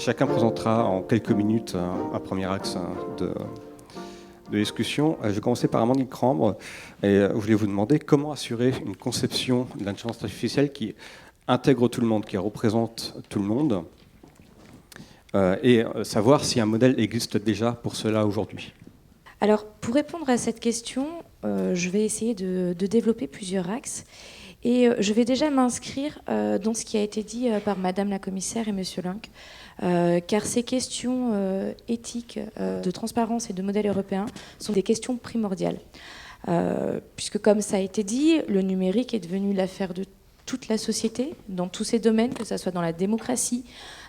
Chacun présentera en quelques minutes un premier axe de discussion. Je vais commencer par Amandine Crambre. Et je voulais vous demander comment assurer une conception de l'intelligence artificielle qui intègre tout le monde, qui représente tout le monde, et savoir si un modèle existe déjà pour cela aujourd'hui. Alors, pour répondre à cette question, je vais essayer de développer plusieurs axes. Et je vais déjà m'inscrire dans ce qui a été dit par Madame la Commissaire et Monsieur Lynck, car ces questions éthiques, de transparence et de modèle européen sont des questions primordiales. Puisque, comme ça a été dit, le numérique est devenu l'affaire de toute la société, dans tous ses domaines, que ce soit dans la démocratie,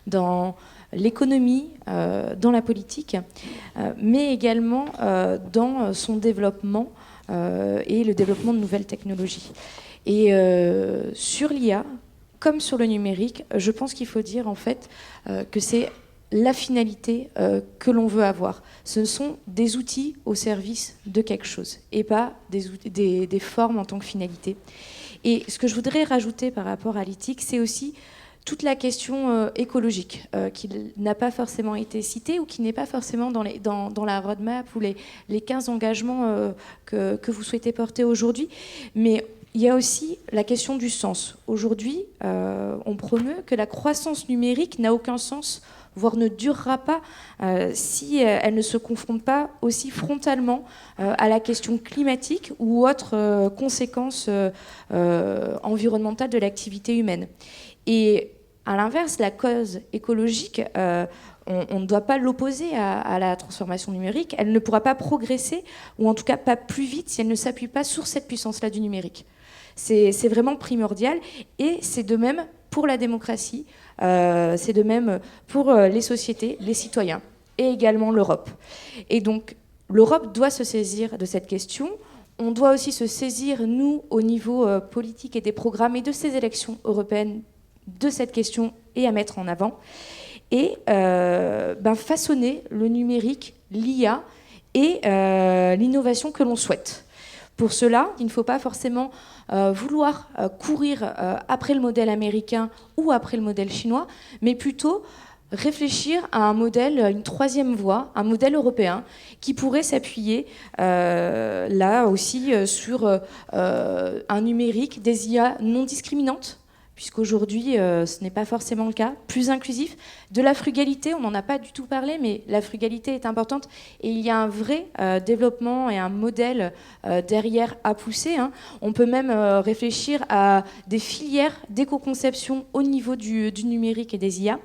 dans l'économie, dans la politique, mais également dans son développement et le développement de nouvelles technologies. Et sur l'IA, comme sur le numérique, je pense qu'il faut dire en fait que c'est la finalité que l'on veut avoir. Ce sont des outils au service de quelque chose et pas des formes en tant que finalité. Et ce que je voudrais rajouter par rapport à l'éthique, c'est aussi toute la question écologique qui n'a pas forcément été citée ou qui n'est pas forcément dans la roadmap ou les 15 engagements que vous souhaitez porter aujourd'hui. Mais il y a aussi la question du sens. Aujourd'hui, on promeut que la croissance numérique n'a aucun sens, voire ne durera pas si elle ne se confronte pas aussi frontalement à la question climatique ou autres conséquences environnementales de l'activité humaine. Et à l'inverse, la cause écologique, on ne doit pas l'opposer à la transformation numérique. Elle ne pourra pas progresser, ou en tout cas pas plus vite, si elle ne s'appuie pas sur cette puissance-là du numérique. C'est vraiment primordial, et c'est de même pour la démocratie, c'est de même pour les sociétés, les citoyens, et également l'Europe. Et donc, l'Europe doit se saisir de cette question. On doit aussi se saisir, nous, au niveau politique et des programmes et de ces élections européennes, de cette question et à mettre en avant. Et façonner le numérique, l'IA et l'innovation que l'on souhaite. Pour cela, il ne faut pas forcément vouloir courir après le modèle américain ou après le modèle chinois, mais plutôt réfléchir à un modèle, une troisième voie, un modèle européen qui pourrait s'appuyer là aussi sur un numérique, des IA non discriminantes, puisqu'aujourd'hui, ce n'est pas forcément le cas, plus inclusif, de la frugalité, on n'en a pas du tout parlé, mais la frugalité est importante, et il y a un vrai développement et un modèle derrière à pousser. On peut même réfléchir à des filières d'éco-conception au niveau du numérique et des IA,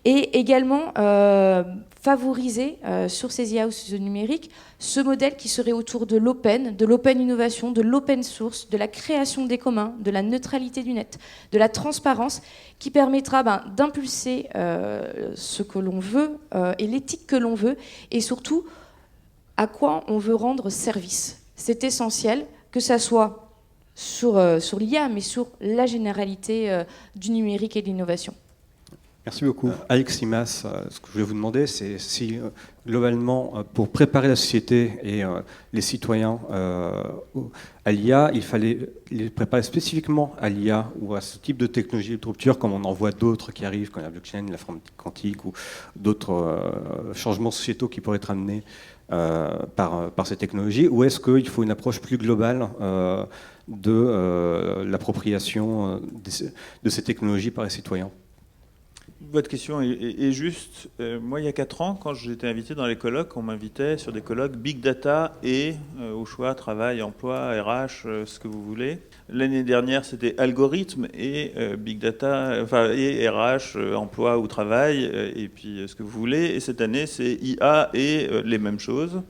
et également favoriser sur ces IA ou sur ce numérique ce modèle qui serait autour de l'open innovation, de l'open source, de la création des communs, de la neutralité du net, de la transparence, qui permettra d'impulser ce que l'on veut et l'éthique que l'on veut, et surtout à quoi on veut rendre service. C'est essentiel que ça soit sur l'IA, mais sur la généralité du numérique et de l'innovation. Merci beaucoup. Alex Simas, ce que je voulais vous demander, c'est si globalement, pour préparer la société et les citoyens à l'IA, il fallait les préparer spécifiquement à l'IA ou à ce type de technologie de rupture, comme on en voit d'autres qui arrivent, comme la blockchain, l'informatique quantique ou d'autres changements sociétaux qui pourraient être amenés par ces technologies, ou est-ce qu'il faut une approche plus globale de l'appropriation de ces technologies par les citoyens ? Votre question est juste. Moi, il y a 4 ans, quand j'étais invité dans les colloques, on m'invitait sur des colloques Big Data et au choix travail, emploi, RH, ce que vous voulez. L'année dernière, c'était algorithme et Big Data, et RH, emploi ou travail, et puis ce que vous voulez. Et cette année, c'est IA et les mêmes choses.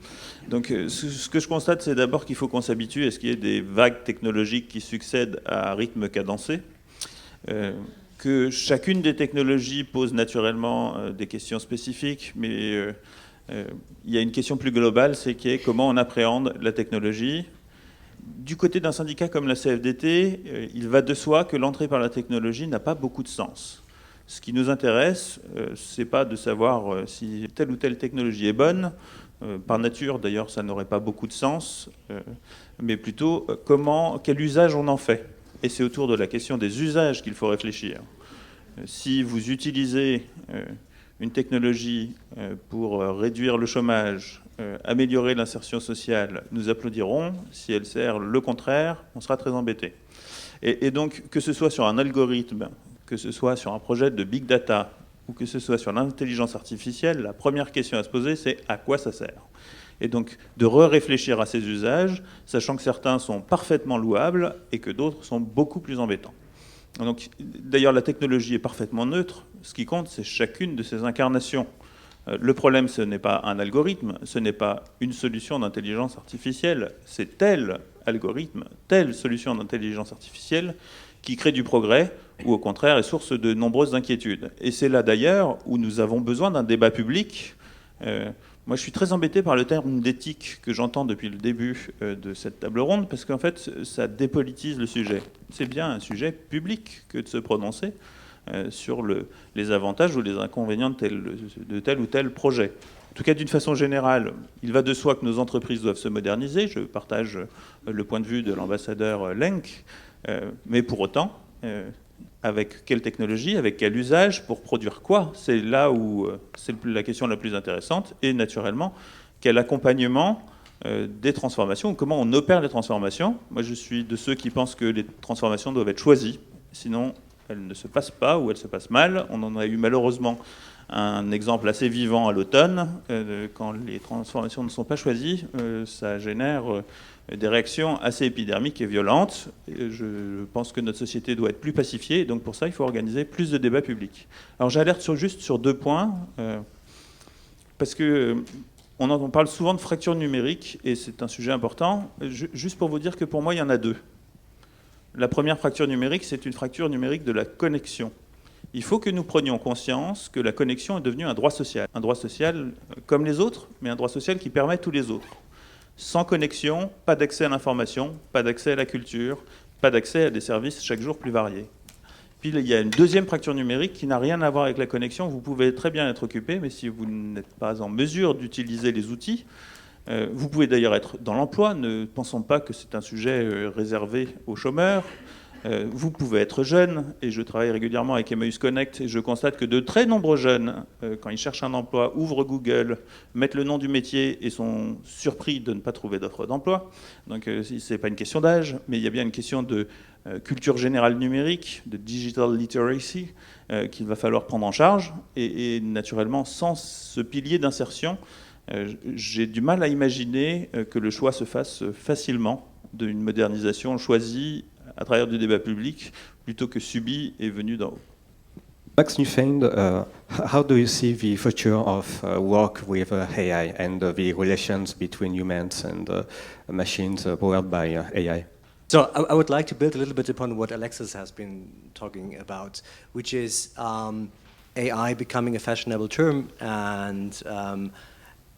Donc, ce que je constate, c'est d'abord qu'il faut qu'on s'habitue à ce qu'il y ait des vagues technologiques qui succèdent à un rythme cadencé. Que chacune des technologies pose naturellement des questions spécifiques, mais il y a une question plus globale, c'est qui est comment on appréhende la technologie. Du côté d'un syndicat comme la CFDT, il va de soi que l'entrée par la technologie n'a pas beaucoup de sens. Ce qui nous intéresse, c'est pas de savoir si telle ou telle technologie est bonne. Par nature, d'ailleurs, ça n'aurait pas beaucoup de sens, mais plutôt quel usage on en fait. Et c'est autour de la question des usages qu'il faut réfléchir. Si vous utilisez une technologie pour réduire le chômage, améliorer l'insertion sociale, nous applaudirons. Si elle sert le contraire, on sera très embêté. Et donc, que ce soit sur un algorithme, que ce soit sur un projet de big data, ou que ce soit sur l'intelligence artificielle, la première question à se poser, c'est à quoi ça sert ? Et donc, de réfléchir à ces usages, sachant que certains sont parfaitement louables et que d'autres sont beaucoup plus embêtants. Donc, d'ailleurs, la technologie est parfaitement neutre. Ce qui compte, c'est chacune de ces incarnations. Le problème, ce n'est pas un algorithme, ce n'est pas une solution d'intelligence artificielle, c'est tel algorithme, telle solution d'intelligence artificielle qui crée du progrès ou au contraire est source de nombreuses inquiétudes. Et c'est là d'ailleurs où nous avons besoin d'un débat public. Moi, je suis très embêté par le terme d'éthique que j'entends depuis le début de cette table ronde, parce qu'en fait, ça dépolitise le sujet. C'est bien un sujet public que de se prononcer sur les avantages ou les inconvénients de tel ou tel projet. En tout cas, d'une façon générale, il va de soi que nos entreprises doivent se moderniser. Je partage le point de vue de l'ambassadeur Lenk, mais pour autant, avec quelle technologie, avec quel usage, pour produire quoi ? C'est là où c'est la question la plus intéressante. Et naturellement, quel accompagnement des transformations, comment on opère les transformations. Moi, je suis de ceux qui pensent que les transformations doivent être choisies, sinon elles ne se passent pas ou elles se passent mal. On en a eu malheureusement un exemple assez vivant à l'automne. Quand les transformations ne sont pas choisies, ça génère des réactions assez épidermiques et violentes. Je pense que notre société doit être plus pacifiée, et donc pour ça, il faut organiser plus de débats publics. Alors j'alerte juste sur 2 points, parce que on parle souvent de fracture numérique, et c'est un sujet important. Juste pour vous dire que pour moi, il y en a 2. La première fracture numérique, c'est une fracture numérique de la connexion. Il faut que nous prenions conscience que la connexion est devenue un droit social. Un droit social comme les autres, mais un droit social qui permet tous les autres. Sans connexion, pas d'accès à l'information, pas d'accès à la culture, pas d'accès à des services chaque jour plus variés. Puis il y a une deuxième fracture numérique qui n'a rien à voir avec la connexion. Vous pouvez très bien être occupé, mais si vous n'êtes pas en mesure d'utiliser les outils, vous pouvez d'ailleurs être dans l'emploi. Ne pensons pas que c'est un sujet réservé aux chômeurs. Vous pouvez être jeune, et je travaille régulièrement avec Emmaüs Connect, et je constate que de très nombreux jeunes, quand ils cherchent un emploi, ouvrent Google, mettent le nom du métier et sont surpris de ne pas trouver d'offre d'emploi. Donc ce n'est pas une question d'âge, mais il y a bien une question de culture générale numérique, de digital literacy, qu'il va falloir prendre en charge. Et naturellement, sans ce pilier d'insertion, j'ai du mal à imaginer que le choix se fasse facilement d'une modernisation choisie à travers du débat public, plutôt que subi et venu d'en haut. Max Newfield, how do you see the future of work with AI and the relations between humans and machines powered by AI? So I would like to build a little bit upon what Alexis has been talking about, which is AI becoming a fashionable term and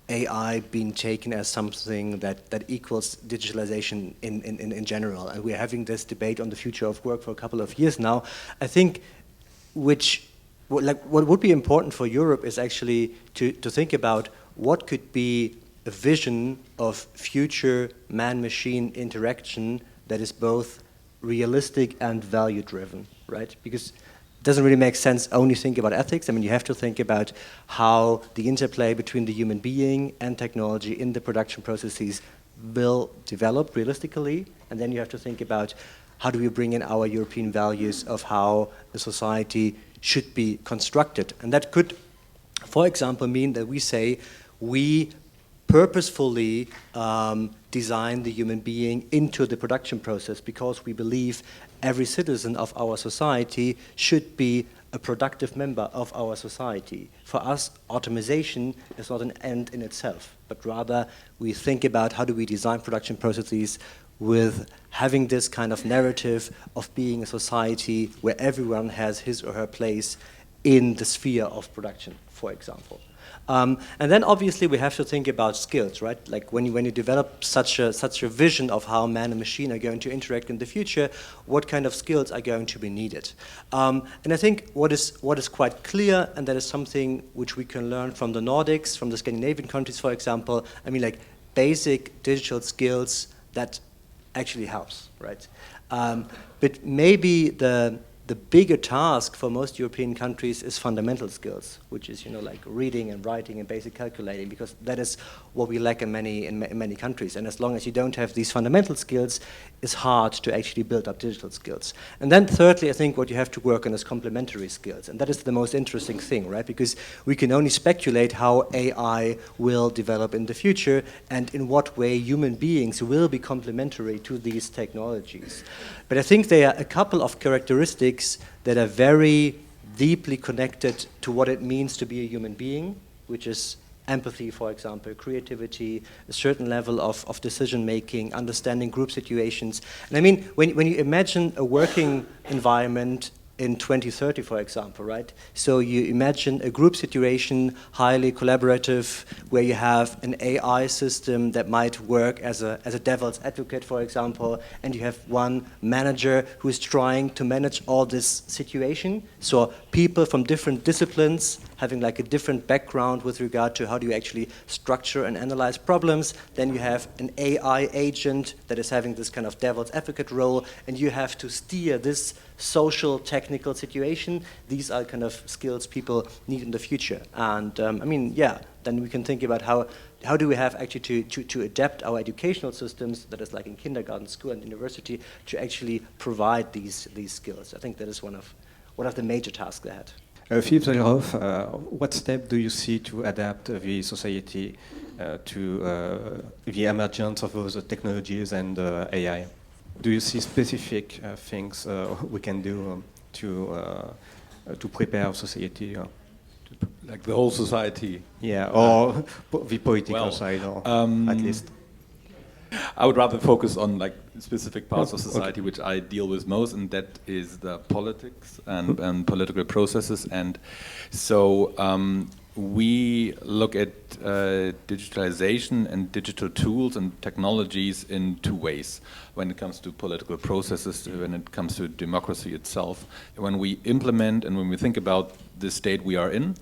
AI being taken as something that equals digitalization in general. And we're having this debate on the future of work for a couple of years now. I think what would be important for Europe is actually to think about what could be a vision of future man-machine interaction that is both realistic and value-driven, right? Because doesn't really make sense only think about ethics. I mean, you have to think about how the interplay between the human being and technology in the production processes will develop realistically, and then you have to think about how do we bring in our European values of how a society should be constructed. And that could, for example, mean that we say we purposefully design the human being into the production process because we believe every citizen of our society should be a productive member of our society. For us, automation is not an end in itself, but rather we think about how do we design production processes with having this kind of narrative of being a society where everyone has his or her place in the sphere of production, for example. And then obviously we have to think about skills, right? Like when you develop such a vision of how man and machine are going to interact in the future, what kind of skills are going to be needed? And I think what is quite clear, and that is something which we can learn from the Nordics, from the Scandinavian countries, for example. I mean, like basic digital skills that actually helps, right? But maybe the bigger task for most European countries is fundamental skills, which is, like reading and writing and basic calculating, because that is what we lack in many countries. And as long as you don't have these fundamental skills, it's hard to actually build up digital skills. And then thirdly, I think what you have to work on is complementary skills. And that is the most interesting thing, right? Because we can only speculate how AI will develop in the future and in what way human beings will be complementary to these technologies. But I think there are a couple of characteristics that are very deeply connected to what it means to be a human being, which is empathy, for example, creativity, a certain level of decision-making, understanding group situations. And I mean, when you imagine a working environment in 2030, for example, right? So you imagine a group situation, highly collaborative, where you have an AI system that might work as a devil's advocate, for example, and you have one manager who is trying to manage all this situation. So people from different disciplines having like a different background with regard to how do you actually structure and analyze problems. Then you have an AI agent that is having this kind of devil's advocate role, and you have to steer this social, technical situation. These are kind of skills people need in the future. And I mean, yeah, then we can think about how do we have actually to adapt our educational systems, that is like in kindergarten, school, and university, to actually provide these skills. I think that is one of the major tasks ahead. Philippe Zellhoff, what step do you see to adapt the society to the emergence of those technologies and AI? Do you see specific things we can do to prepare society? Like the whole society? Yeah, or the political side, or at least. I would rather focus on like specific parts of society which I deal with most, and that is the politics and political processes. And so we look at digitalization and digital tools and technologies in two ways when it comes to political processes, when it comes to democracy itself. When we implement and when we think about the state we are in,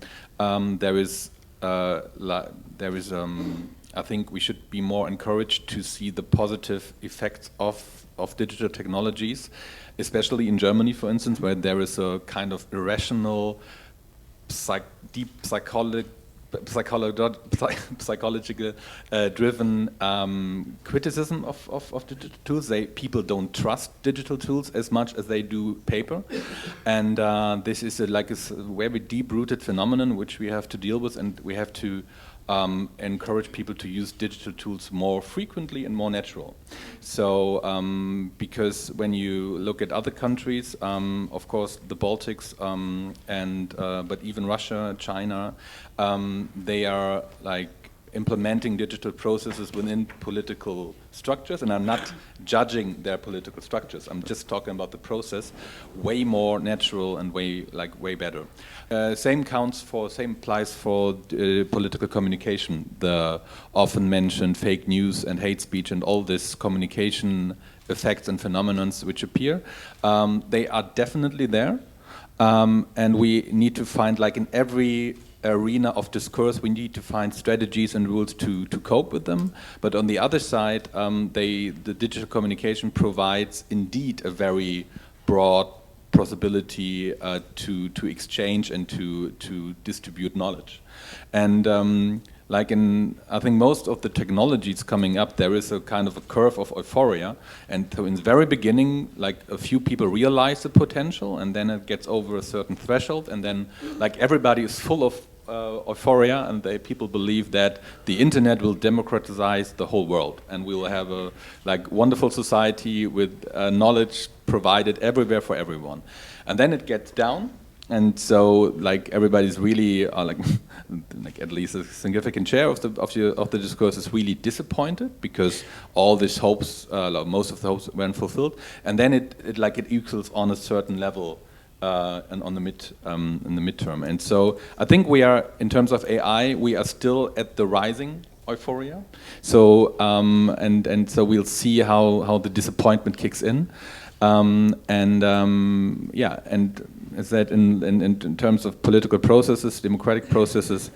I think we should be more encouraged to see the positive effects of digital technologies, especially in Germany, for instance, where there is a kind of irrational, deep psychological driven criticism of digital tools. People don't trust digital tools as much as they do paper, and this is a very deep-rooted phenomenon which we have to deal with, and we have to encourage people to use digital tools more frequently and more natural. So, because when you look at other countries, of course the Baltics, but even Russia, China, they are like implementing digital processes within political structures, and I'm not judging their political structures. I'm just talking about the process, way more natural and way better. Same applies for political communication. The often mentioned fake news and hate speech and all this communication effects and phenomena which appear. They are definitely there, and we need to find, like in every arena of discourse, we need to find strategies and rules to cope with them. But on the other side, the digital communication provides indeed a very broad possibility to exchange and to distribute knowledge. And I think most of the technologies coming up, there is a kind of a curve of euphoria. And so in the very beginning, like a few people realize the potential, and then it gets over a certain threshold, and then like everybody is full of euphoria, and people believe that the internet will democratize the whole world, and we will have a wonderful society with knowledge provided everywhere for everyone. And then it gets down, and so everybody's really at least a significant share of the discourse is really disappointed because all these hopes, most of the hopes weren't fulfilled, and then it equals on a certain level. And in the midterm, and so I think we are, in terms of AI, we are still at the rising euphoria. So so we'll see how the disappointment kicks in, and as that in terms of political processes, democratic processes,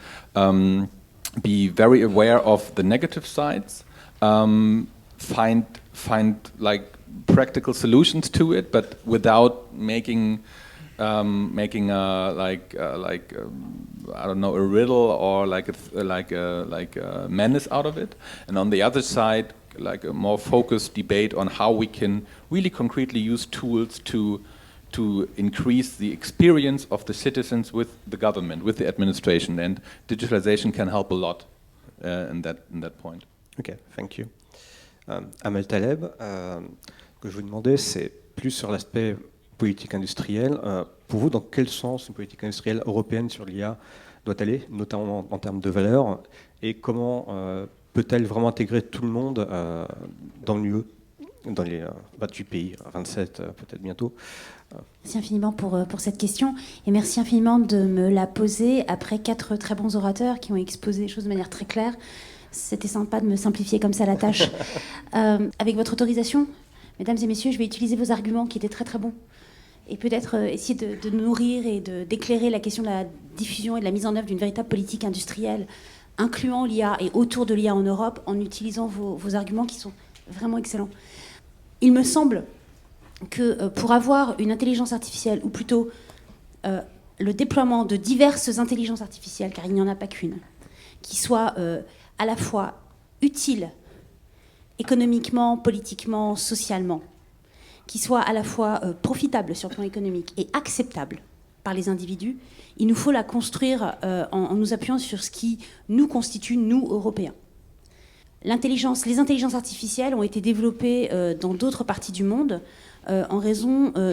be very aware of the negative sides. Find practical solutions to it, but without making a I don't know, a riddle or like a menace out of it. And on the other side, like a more focused debate on how we can really concretely use tools to increase the experience of the citizens with the government, with the administration, and digitalization can help a lot in that point. Ok, thank you. Amel Taleb, que je vous demandais, c'est plus sur l'aspect politique industrielle. Pour vous, dans quel sens une politique industrielle européenne sur l'IA doit aller, notamment en termes de valeurs, et comment peut-elle vraiment intégrer tout le monde dans l'UE, dans les 28 pays, 27 peut-être bientôt? Merci infiniment pour cette question, et merci infiniment de me la poser après 4 très bons orateurs qui ont exposé les choses de manière très claire. C'était sympa de me simplifier comme ça la tâche. Avec votre autorisation, mesdames et messieurs, je vais utiliser vos arguments qui étaient très très bons, et peut-être essayer de nourrir et d'éclairer la question de la diffusion et de la mise en œuvre d'une véritable politique industrielle, incluant l'IA et autour de l'IA en Europe, en utilisant vos arguments qui sont vraiment excellents. Il me semble que pour avoir une intelligence artificielle, ou plutôt le déploiement de diverses intelligences artificielles, car il n'y en a pas qu'une, qui soit à la fois utile économiquement, politiquement, socialement, qui soit à la fois profitable sur le plan économique et acceptable par les individus, il nous faut la construire en nous appuyant sur ce qui nous constitue, nous, Européens. Les intelligences artificielles ont été développées dans d'autres parties du monde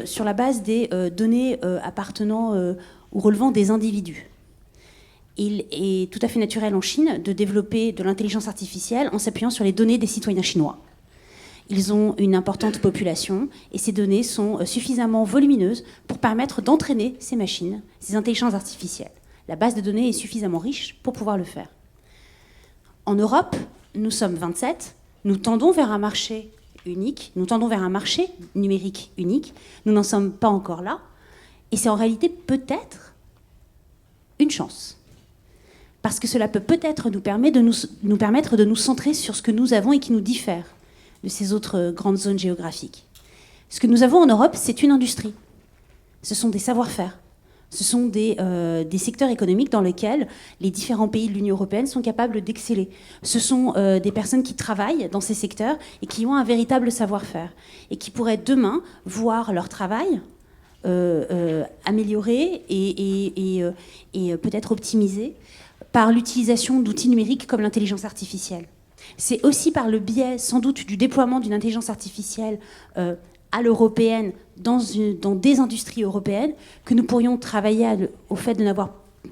sur la base des données appartenant ou relevant des individus. Il est tout à fait naturel en Chine de développer de l'intelligence artificielle en s'appuyant sur les données des citoyens chinois. Ils ont une importante population et ces données sont suffisamment volumineuses pour permettre d'entraîner ces machines, ces intelligences artificielles. La base de données est suffisamment riche pour pouvoir le faire. En Europe, nous sommes 27, nous tendons vers un marché unique, nous tendons vers un marché numérique unique, nous n'en sommes pas encore là, et c'est en réalité peut-être une chance. Parce que cela peut peut-être nous permettre de nous centrer sur ce que nous avons et qui nous diffère de ces autres grandes zones géographiques. Ce que nous avons en Europe, c'est une industrie. Ce sont des savoir-faire. Ce sont des secteurs économiques dans lesquels les différents pays de l'Union européenne sont capables d'exceller. Ce sont des personnes qui travaillent dans ces secteurs et qui ont un véritable savoir-faire et qui pourraient demain voir leur travail amélioré et peut-être optimisé par l'utilisation d'outils numériques comme l'intelligence artificielle. C'est aussi par le biais, sans doute, du déploiement d'une intelligence artificielle à l'européenne dans des industries européennes que nous pourrions travailler au fait de n'avoir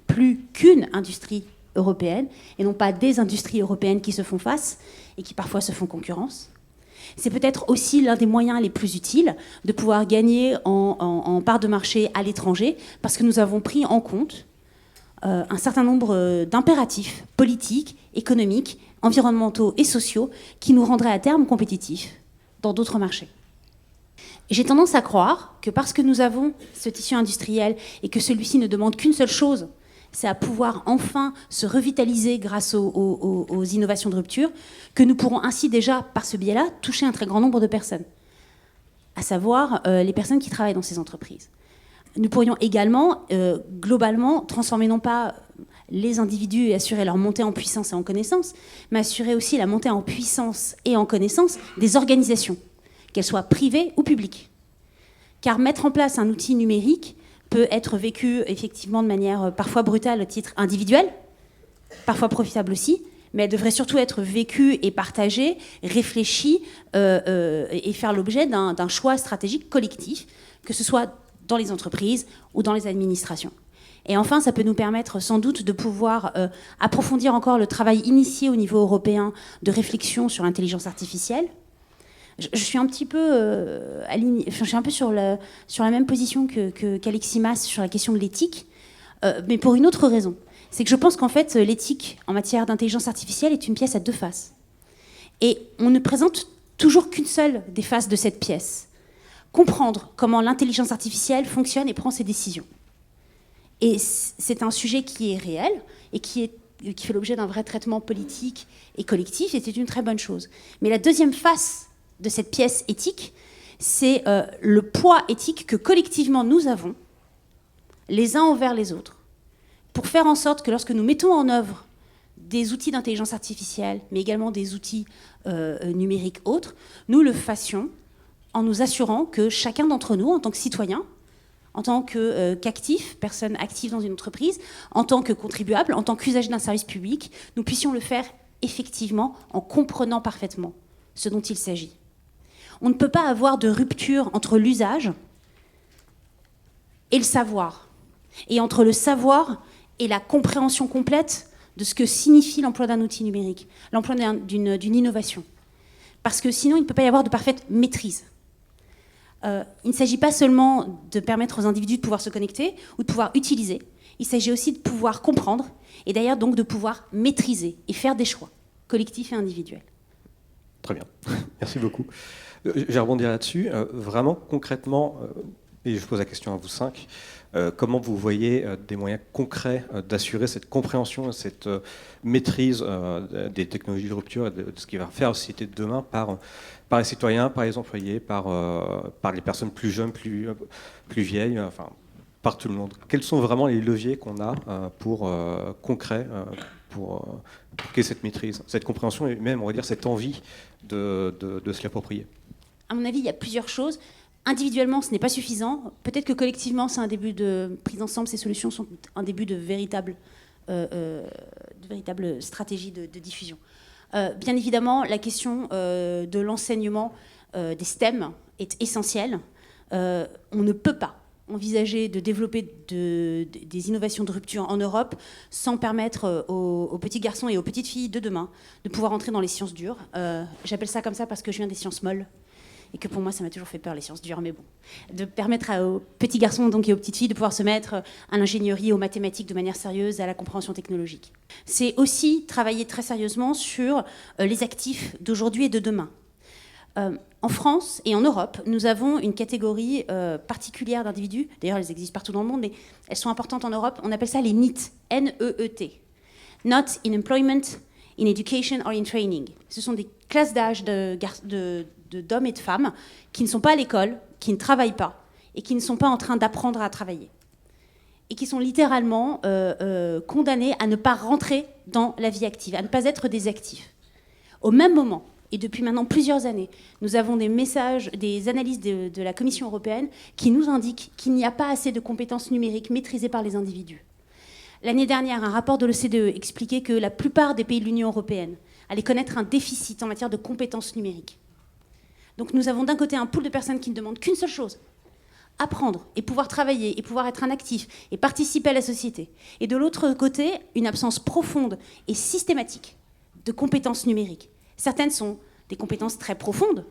plus qu'une industrie européenne et non pas des industries européennes qui se font face et qui parfois se font concurrence. C'est peut-être aussi l'un des moyens les plus utiles de pouvoir gagner en part de marché à l'étranger parce que nous avons pris en compte un certain nombre d'impératifs politiques, économiques, environnementaux et sociaux qui nous rendraient à terme compétitifs dans d'autres marchés. J'ai tendance à croire que parce que nous avons ce tissu industriel et que celui-ci ne demande qu'une seule chose, c'est à pouvoir enfin se revitaliser grâce aux innovations de rupture, que nous pourrons ainsi déjà, par ce biais-là, toucher un très grand nombre de personnes, à savoir les personnes qui travaillent dans ces entreprises. Nous pourrions également, globalement, transformer non pas les individus et assurer leur montée en puissance et en connaissance, mais assurer aussi la montée en puissance et en connaissance des organisations, qu'elles soient privées ou publiques. Car mettre en place un outil numérique peut être vécu effectivement de manière parfois brutale au titre individuel, parfois profitable aussi, mais elle devrait surtout être vécue et partagée, réfléchie et faire l'objet d'un choix stratégique collectif, que ce soit dans les entreprises ou dans les administrations. Et enfin, ça peut nous permettre sans doute de pouvoir approfondir encore le travail initié au niveau européen de réflexion sur l'intelligence artificielle. Je suis un petit peu je suis un peu sur la même position qu'Alexis Mas sur la question de l'éthique, mais pour une autre raison. C'est que je pense qu'en fait, l'éthique en matière d'intelligence artificielle est une pièce à 2 faces. Et on ne présente toujours qu'une seule des faces de cette pièce. Comprendre comment l'intelligence artificielle fonctionne et prend ses décisions. Et c'est un sujet qui est réel et qui fait l'objet d'un vrai traitement politique et collectif, et c'est une très bonne chose. Mais la deuxième face de cette pièce éthique, c'est le poids éthique que collectivement nous avons, les uns envers les autres, pour faire en sorte que lorsque nous mettons en œuvre des outils d'intelligence artificielle, mais également des outils numériques autres, nous le fassions en nous assurant que chacun d'entre nous, en tant que citoyen, en tant qu'actif, personne active dans une entreprise, en tant que contribuable, en tant qu'usager d'un service public, nous puissions le faire effectivement en comprenant parfaitement ce dont il s'agit. On ne peut pas avoir de rupture entre l'usage et le savoir, et entre le savoir et la compréhension complète de ce que signifie l'emploi d'un outil numérique, l'emploi d'une innovation. Parce que sinon, il ne peut pas y avoir de parfaite maîtrise. Il ne s'agit pas seulement de permettre aux individus de pouvoir se connecter ou de pouvoir utiliser, il s'agit aussi de pouvoir comprendre et d'ailleurs donc de pouvoir maîtriser et faire des choix collectifs et individuels. Très bien, merci beaucoup. Je vais rebondir là-dessus. Vraiment, concrètement, et je pose la question à vous cinq, comment vous voyez des moyens concrets d'assurer cette compréhension, cette maîtrise des technologies de rupture et de ce qui va faire la société de demain par les citoyens, par les employés, par les personnes plus jeunes, plus vieilles, enfin, par tout le monde. Quels sont vraiment les leviers qu'on a concrets pour qu'il y ait cette maîtrise, cette compréhension et même, on va dire, cette envie de se l'approprier? À mon avis, il y a plusieurs choses. Individuellement, ce n'est pas suffisant. Peut-être que collectivement, c'est un début de prise ensemble. Ces solutions sont un début de véritable stratégie de diffusion. Bien évidemment, la question de l'enseignement des STEM est essentielle. On ne peut pas envisager de développer des innovations de rupture en Europe sans permettre aux petits garçons et aux petites filles de demain de pouvoir entrer dans les sciences dures. J'appelle ça comme ça parce que je viens des sciences molles. Et que pour moi, ça m'a toujours fait peur, les sciences dures, mais bon. De permettre aux petits garçons donc, et aux petites filles de pouvoir se mettre à l'ingénierie, aux mathématiques de manière sérieuse, à la compréhension technologique. C'est aussi travailler très sérieusement sur les actifs d'aujourd'hui et de demain. En France et en Europe, nous avons une catégorie particulière d'individus, d'ailleurs elles existent partout dans le monde, mais elles sont importantes en Europe, on appelle ça les NEET, N-E-E-T. Not in Employment, in Education or in Training. Ce sont des classes d'âge d'hommes et de femmes qui ne sont pas à l'école, qui ne travaillent pas et qui ne sont pas en train d'apprendre à travailler. Et qui sont littéralement condamnés à ne pas rentrer dans la vie active, à ne pas être des actifs. Au même moment, et depuis maintenant plusieurs années, nous avons des messages, des analyses de la Commission européenne qui nous indiquent qu'il n'y a pas assez de compétences numériques maîtrisées par les individus. L'année dernière, un rapport de l'OCDE expliquait que la plupart des pays de l'Union européenne allaient connaître un déficit en matière de compétences numériques. Donc nous avons d'un côté un pool de personnes qui ne demandent qu'une seule chose, apprendre et pouvoir travailler et pouvoir être un actif et participer à la société. Et de l'autre côté, une absence profonde et systématique de compétences numériques. Certaines sont des compétences très profondes.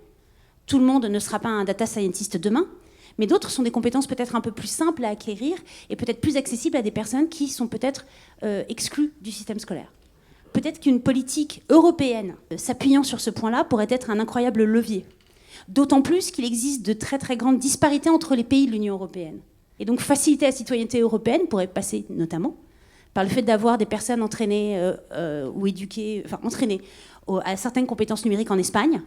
Tout le monde ne sera pas un data scientist demain, mais d'autres sont des compétences peut-être un peu plus simples à acquérir et peut-être plus accessibles à des personnes qui sont peut-être exclues du système scolaire. Peut-être qu'une politique européenne s'appuyant sur ce point-là pourrait être un incroyable levier. D'autant plus qu'il existe de très très grandes disparités entre les pays de l'Union européenne. Et donc faciliter la citoyenneté européenne pourrait passer notamment par le fait d'avoir des personnes entraînées ou éduquées, enfin entraînées à certaines compétences numériques en Espagne,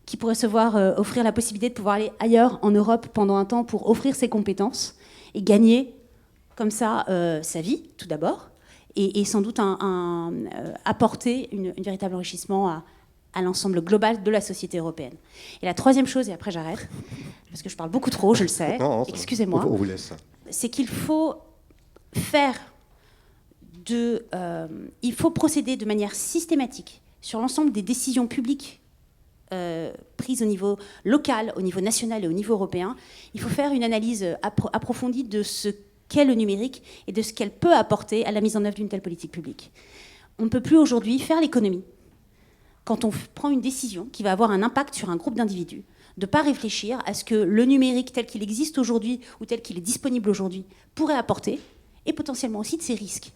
qui pourraient se voir offrir la possibilité de pouvoir aller ailleurs en Europe pendant un temps pour offrir ces compétences et gagner comme ça sa vie, tout d'abord, et sans doute apporter un véritable enrichissement à l'ensemble global de la société européenne. Et la troisième chose, et après j'arrête, parce que je parle beaucoup trop, je le sais, excusez-moi, on vous laisse. C'est qu'il faut il faut procéder de manière systématique sur l'ensemble des décisions publiques prises au niveau local, au niveau national et au niveau européen. Il faut faire une analyse approfondie de ce qu'est le numérique et de ce qu'elle peut apporter à la mise en œuvre d'une telle politique publique. On ne peut plus aujourd'hui faire l'économie, quand on prend une décision qui va avoir un impact sur un groupe d'individus, de ne pas réfléchir à ce que le numérique tel qu'il existe aujourd'hui ou tel qu'il est disponible aujourd'hui pourrait apporter, et potentiellement aussi de ses risques.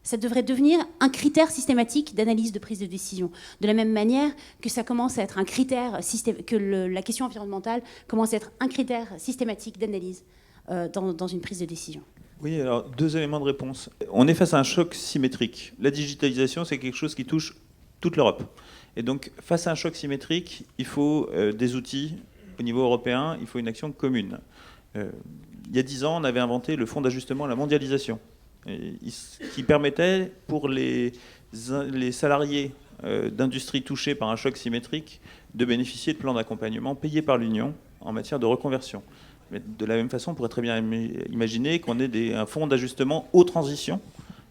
Ça devrait devenir un critère systématique d'analyse de prise de décision. De la même manière que ça commence à être un critère, que la question environnementale commence à être un critère systématique d'analyse dans une prise de décision. Oui, alors 2 éléments de réponse. On est face à un choc symétrique. La digitalisation, c'est quelque chose qui touche toute l'Europe. Et donc, face à un choc symétrique, il faut des outils au niveau européen, il faut une action commune. Il y a 10 ans, on avait inventé le Fonds d'ajustement à la mondialisation, qui permettait pour les salariés d'industries touchées par un choc symétrique de bénéficier de plans d'accompagnement payés par l'Union en matière de reconversion. Mais de la même façon, on pourrait très bien imaginer qu'on ait un fonds d'ajustement aux transitions.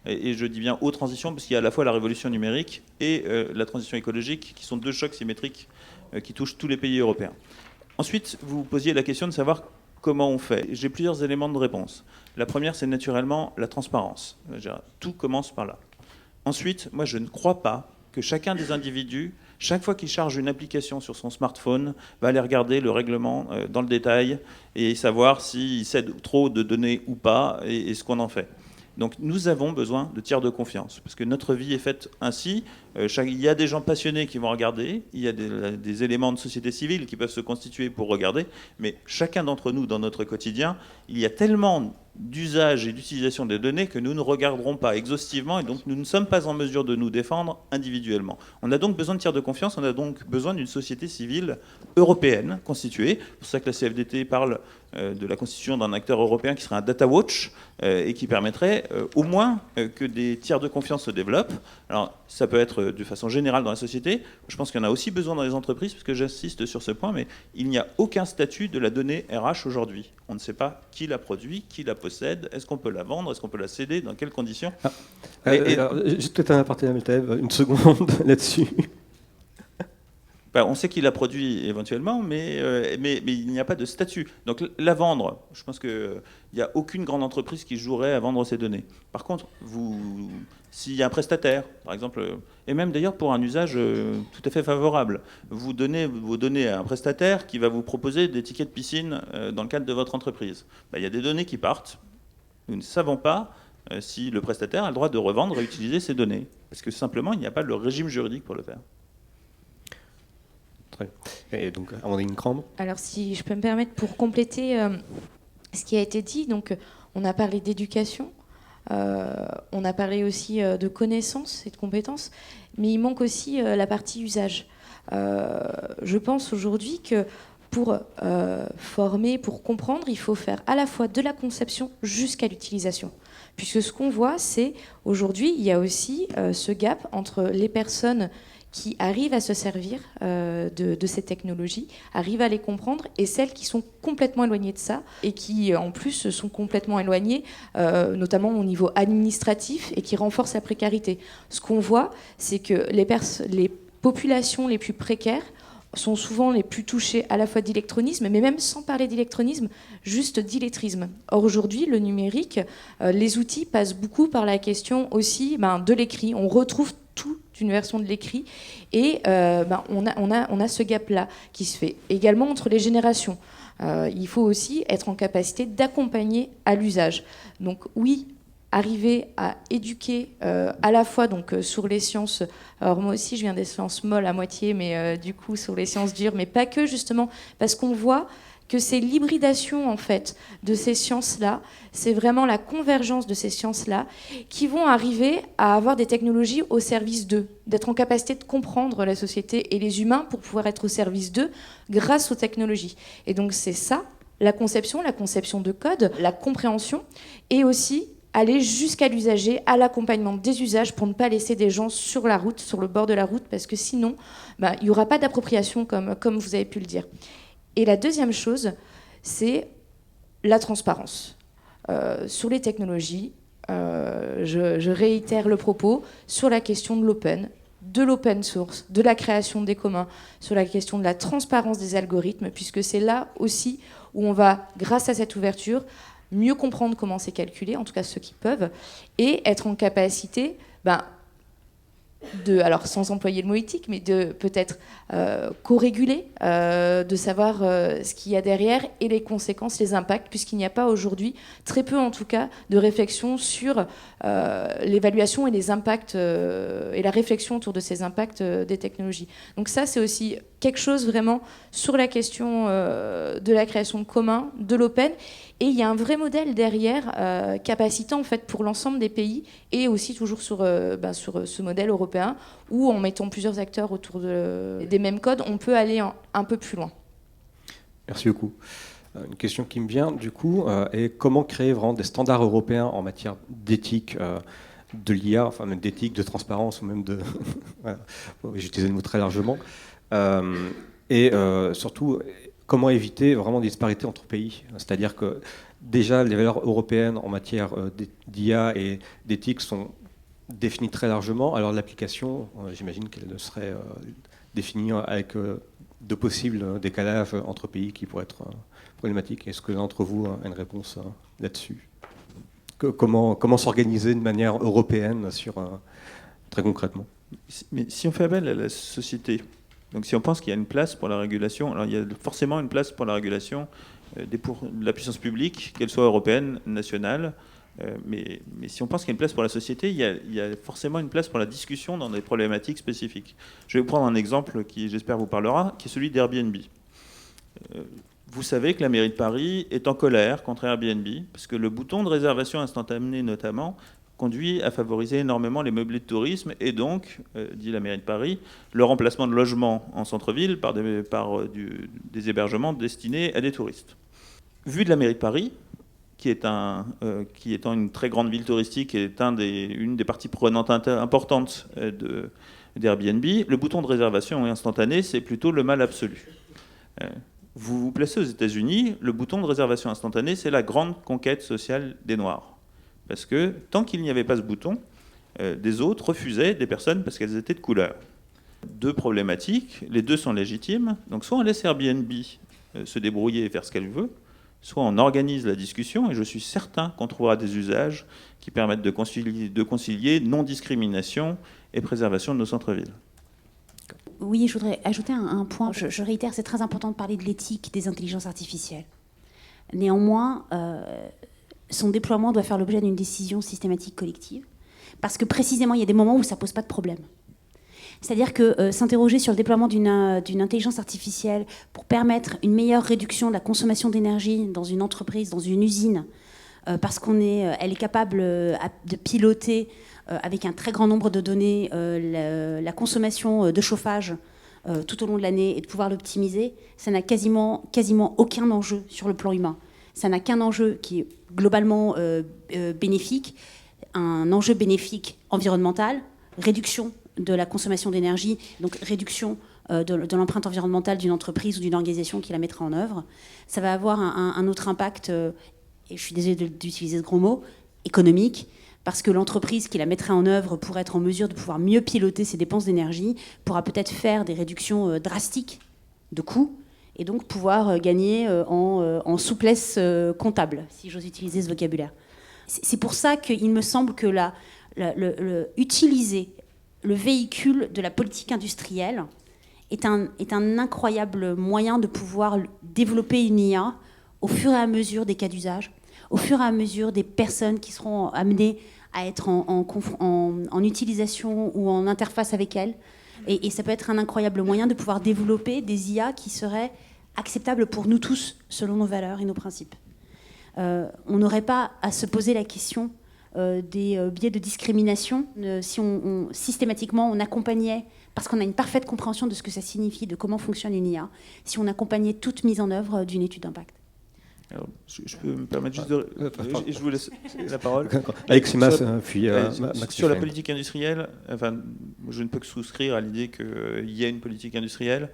Et je dis bien aux transitions, parce qu'il y a à la fois la révolution numérique et la transition écologique, qui sont deux chocs symétriques qui touchent tous les pays européens. Ensuite, vous posiez la question de savoir comment on fait. J'ai plusieurs éléments de réponse. La première, c'est naturellement la transparence. Tout commence par là. Ensuite, moi, je ne crois pas que chacun des individus, chaque fois qu'il charge une application sur son smartphone, va aller regarder le règlement dans le détail et savoir s'il cède trop de données ou pas et ce qu'on en fait. Donc nous avons besoin de tiers de confiance, parce que notre vie est faite ainsi. Il y a des gens passionnés qui vont regarder, il y a des éléments de société civile qui peuvent se constituer pour regarder, mais chacun d'entre nous, dans notre quotidien, il y a tellement d'usage et d'utilisation des données que nous ne regarderons pas exhaustivement, et donc nous ne sommes pas en mesure de nous défendre individuellement. On a donc besoin de tiers de confiance, on a donc besoin d'une société civile européenne constituée. C'est pour ça que la CFDT parle de la constitution d'un acteur européen qui serait un data watch et qui permettrait au moins que des tiers de confiance se développent. Alors ça peut être de façon générale dans la société. Je pense qu'il y en a aussi besoin dans les entreprises, parce que j'insiste sur ce point, mais il n'y a aucun statut de la donnée RH aujourd'hui. On ne sait pas qui la produit, qui la possède, est-ce qu'on peut la vendre, est-ce qu'on peut la céder, dans quelles conditions. Alors, juste peut-être un aparté, une seconde là-dessus. On sait qui la produit éventuellement, mais il n'y a pas de statut. Donc la vendre, je pense qu'il n'y a aucune grande entreprise qui jouerait à vendre ces données. Par contre, s'il y a un prestataire, par exemple, et même d'ailleurs pour un usage tout à fait favorable, vous donnez vos données à un prestataire qui va vous proposer des tickets de piscine dans le cadre de votre entreprise. Il y a des données qui partent. Nous ne savons pas si le prestataire a le droit de revendre et utiliser ces données. Parce que simplement, il n'y a pas le régime juridique pour le faire. Et donc, Amandine Crambe. Alors, si je peux me permettre, pour compléter ce qui a été dit, donc, on a parlé d'éducation, on a parlé aussi de connaissances et de compétences, mais il manque aussi la partie usage. Je pense aujourd'hui que pour former, pour comprendre, il faut faire à la fois de la conception jusqu'à l'utilisation. Puisque ce qu'on voit, c'est aujourd'hui, il y a aussi ce gap entre les personnes qui arrivent à se servir de ces technologies, arrivent à les comprendre, et celles qui sont complètement éloignées de ça, et qui en plus sont complètement éloignées, notamment au niveau administratif, et qui renforcent la précarité. Ce qu'on voit, c'est que les populations les plus précaires sont souvent les plus touchées à la fois d'électronisme, mais même sans parler d'électronisme, juste d'illettrisme. Or aujourd'hui, le numérique, les outils passent beaucoup par la question aussi de l'écrit. On retrouve toute une version de l'écrit, et on a ce gap-là qui se fait également entre les générations. Il faut aussi être en capacité d'accompagner à l'usage. Donc oui, arriver à éduquer à la fois donc, sur les sciences, alors moi aussi je viens des sciences molles à moitié, mais du coup sur les sciences dures, mais pas que, justement, parce qu'on voit que c'est l'hybridation en fait de ces sciences-là, c'est vraiment la convergence de ces sciences-là qui vont arriver à avoir des technologies au service d'eux, d'être en capacité de comprendre la société et les humains pour pouvoir être au service d'eux grâce aux technologies. Et donc c'est ça, la conception de code, la compréhension, et aussi aller jusqu'à l'usager, à l'accompagnement des usages pour ne pas laisser des gens sur la route, sur le bord de la route, parce que sinon, il n'y aura pas d'appropriation comme vous avez pu le dire. Et la deuxième chose, c'est la transparence. Sur les technologies, je réitère le propos sur la question de l'open source, de la création des communs, sur la question de la transparence des algorithmes, puisque c'est là aussi où on va, grâce à cette ouverture, mieux comprendre comment c'est calculé, en tout cas ceux qui peuvent, et être en capacité alors sans employer le mot éthique, mais de peut-être co-réguler, de savoir ce qu'il y a derrière et les conséquences, les impacts, puisqu'il n'y a pas aujourd'hui, très peu en tout cas, de réflexion sur l'évaluation et les impacts et la réflexion autour de ces impacts des technologies. Donc ça, c'est aussi quelque chose vraiment sur la question de la création de communs, de l'open. Et il y a un vrai modèle derrière, capacitant en fait pour l'ensemble des pays, et aussi toujours sur ce modèle européen, où en mettant plusieurs acteurs autour des mêmes codes, on peut aller un peu plus loin. Merci beaucoup. Une question qui me vient, du coup, est comment créer vraiment des standards européens en matière d'éthique de l'IA, enfin même d'éthique, de transparence, ou même de... voilà. J'ai utilisé le mot très largement. Et surtout, comment éviter vraiment des disparités entre pays. C'est-à-dire que déjà, les valeurs européennes en matière d'IA et d'éthique sont définies très largement. Alors l'application, j'imagine qu'elle serait définie avec de possibles décalages entre pays qui pourraient être problématiques. Est-ce que l'un d'entre vous a une réponse là-dessus ? Comment s'organiser de manière européenne très concrètement ? Mais si on fait appel à la société, donc si on pense qu'il y a une place pour la régulation, alors il y a forcément une place pour la régulation pour la puissance publique, qu'elle soit européenne, nationale, mais si on pense qu'il y a une place pour la société, il y a forcément une place pour la discussion dans des problématiques spécifiques. Je vais vous prendre un exemple qui, j'espère, vous parlera, qui est celui d'Airbnb. Vous savez que la mairie de Paris est en colère contre Airbnb, parce que le bouton de réservation instantanée, notamment, conduit à favoriser énormément les meublés de tourisme et donc, dit la mairie de Paris, le remplacement de logements en centre-ville par des hébergements destinés à des touristes. Vu de la mairie de Paris, qui étant une très grande ville touristique et une des parties prenantes importantes d'Airbnb, le bouton de réservation instantané, c'est plutôt le mal absolu. Vous vous placez aux États-Unis, le bouton de réservation instantané, c'est la grande conquête sociale des Noirs. Parce que tant qu'il n'y avait pas ce bouton, des autres refusaient des personnes parce qu'elles étaient de couleur. Deux problématiques, les deux sont légitimes. Donc soit on laisse Airbnb se débrouiller et faire ce qu'elle veut, soit on organise la discussion, et je suis certain qu'on trouvera des usages qui permettent de concilier non-discrimination et préservation de nos centres-villes. Oui, je voudrais ajouter un point. Je réitère, c'est très important de parler de l'éthique des intelligences artificielles. Néanmoins, son déploiement doit faire l'objet d'une décision systématique collective, parce que précisément, il y a des moments où ça ne pose pas de problème. C'est-à-dire que s'interroger sur le déploiement d'une intelligence artificielle pour permettre une meilleure réduction de la consommation d'énergie dans une entreprise, dans une usine, parce qu'elle est capable de piloter avec un très grand nombre de données la consommation de chauffage tout au long de l'année et de pouvoir l'optimiser, ça n'a quasiment aucun enjeu sur le plan humain. Ça n'a qu'un enjeu qui est globalement bénéfique, un enjeu bénéfique environnemental, réduction de la consommation d'énergie, donc réduction de l'empreinte environnementale d'une entreprise ou d'une organisation qui la mettra en œuvre. Ça va avoir un autre impact, et je suis désolée d'utiliser ce gros mot, économique, parce que l'entreprise qui la mettrait en œuvre pour être en mesure de pouvoir mieux piloter ses dépenses d'énergie pourra peut-être faire des réductions drastiques de coûts et donc pouvoir gagner en souplesse comptable, si j'ose utiliser ce vocabulaire. C'est pour ça qu'il me semble que utiliser le véhicule de la politique industrielle est un incroyable moyen de pouvoir développer une IA au fur et à mesure des cas d'usage, au fur et à mesure des personnes qui seront amenées à être en utilisation ou en interface avec elles. Et ça peut être un incroyable moyen de pouvoir développer des IA qui seraient acceptables pour nous tous, selon nos valeurs et nos principes. On n'aurait pas à se poser la question des biais de discrimination si systématiquement on accompagnait, parce qu'on a une parfaite compréhension de ce que ça signifie, de comment fonctionne une IA, si on accompagnait toute mise en œuvre d'une étude d'impact. Alors, je peux me permettre juste de... Je vous laisse la parole. Aleximas, puis Max. Sur la politique industrielle, enfin, je ne peux que souscrire à l'idée qu'il y a une politique industrielle.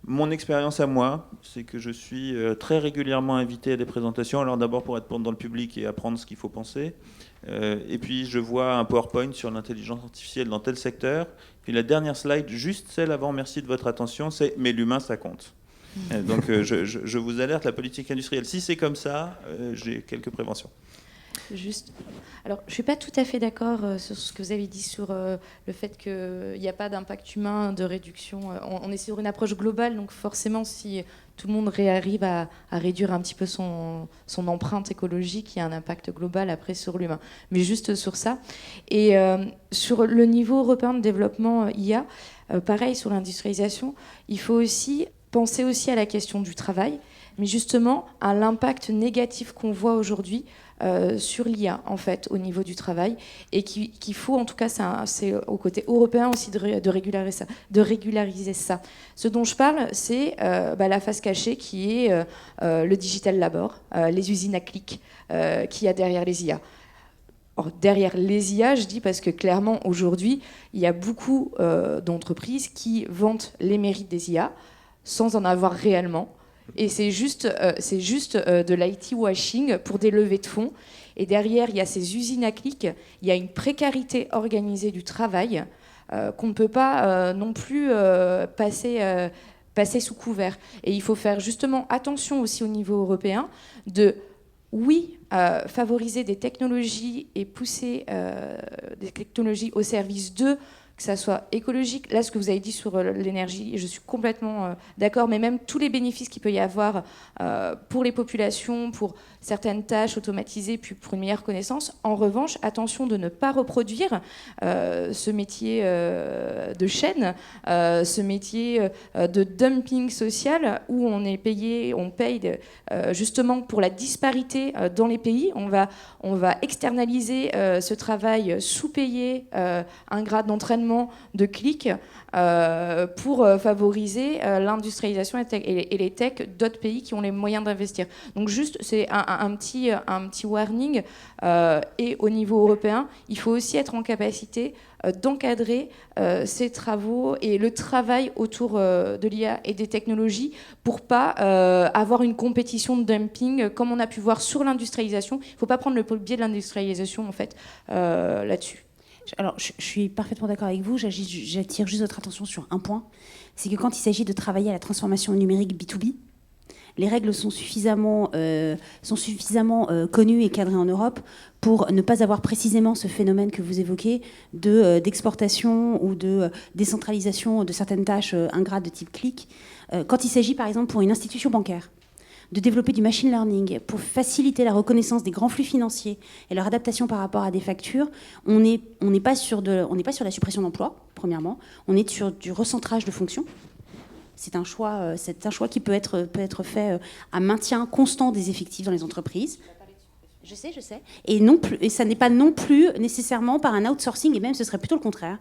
Mon expérience à moi, c'est que je suis très régulièrement invité à des présentations. Alors d'abord pour être dans le public et apprendre ce qu'il faut penser. Et puis je vois un PowerPoint sur l'intelligence artificielle dans tel secteur. Puis la dernière slide, juste celle avant, merci de votre attention, c'est « mais l'humain, ça compte ». Donc je vous alerte, la politique industrielle, si c'est comme ça, j'ai quelques préventions. Alors, je ne suis pas tout à fait d'accord sur ce que vous avez dit sur le fait qu'il n'y a pas d'impact humain de réduction. On est sur une approche globale, donc forcément, si tout le monde arrive à réduire un petit peu son empreinte écologique, il y a un impact global après sur l'humain. Mais juste sur ça. Et sur le niveau européen de développement IA, pareil, sur l'industrialisation, il faut aussi penser aussi à la question du travail, mais justement à l'impact négatif qu'on voit aujourd'hui sur l'IA, en fait, au niveau du travail, et qu'il faut, en tout cas, c'est au côté européen aussi de régulariser ça. Ce dont je parle, c'est la face cachée qui est le digital labor, les usines à clics qu'il y a derrière les IA. Or, derrière les IA, je dis parce que clairement, aujourd'hui, il y a beaucoup d'entreprises qui vantent les mérites des IA sans en avoir réellement. Et c'est juste de l'IT washing pour des levées de fonds. Et derrière, il y a ces usines à clics, il y a une précarité organisée du travail qu'on ne peut pas non plus passer sous couvert. Et il faut faire justement attention aussi au niveau européen de... Oui, favoriser des technologies et pousser des technologies au service d'eux, que ça soit écologique. Là, ce que vous avez dit sur l'énergie, je suis complètement d'accord, mais même tous les bénéfices qu'il peut y avoir pour les populations, pour certaines tâches automatisées, puis pour une meilleure connaissance. En revanche, attention de ne pas reproduire ce métier de chaîne, ce métier de dumping social où on paye justement pour la disparité dans les pays. On va externaliser ce travail sous-payé, un grade d'entraînement de clics pour favoriser l'industrialisation et les techs d'autres pays qui ont les moyens d'investir. Donc juste, c'est un petit warning. Et au niveau européen, il faut aussi être en capacité d'encadrer ces travaux et le travail autour de l'IA et des technologies pour pas avoir une compétition de dumping comme on a pu voir sur l'industrialisation. Il ne faut pas prendre le biais de l'industrialisation en fait là-dessus. Alors, je suis parfaitement d'accord avec vous. J'attire juste votre attention sur un point. C'est que quand il s'agit de travailler à la transformation numérique B2B, les règles sont suffisamment connues et cadrées en Europe pour ne pas avoir précisément ce phénomène que vous évoquez d'exportation ou de décentralisation de certaines tâches ingrates de type clic. Quand il s'agit, par exemple, pour une institution bancaire, de développer du machine learning pour faciliter la reconnaissance des grands flux financiers et leur adaptation par rapport à des factures, on n'est pas sur la suppression d'emplois, premièrement, on est sur du recentrage de fonctions. C'est un choix qui peut être fait à maintien constant des effectifs dans les entreprises. Je sais. Et ça n'est pas non plus nécessairement par un outsourcing, et même ce serait plutôt le contraire.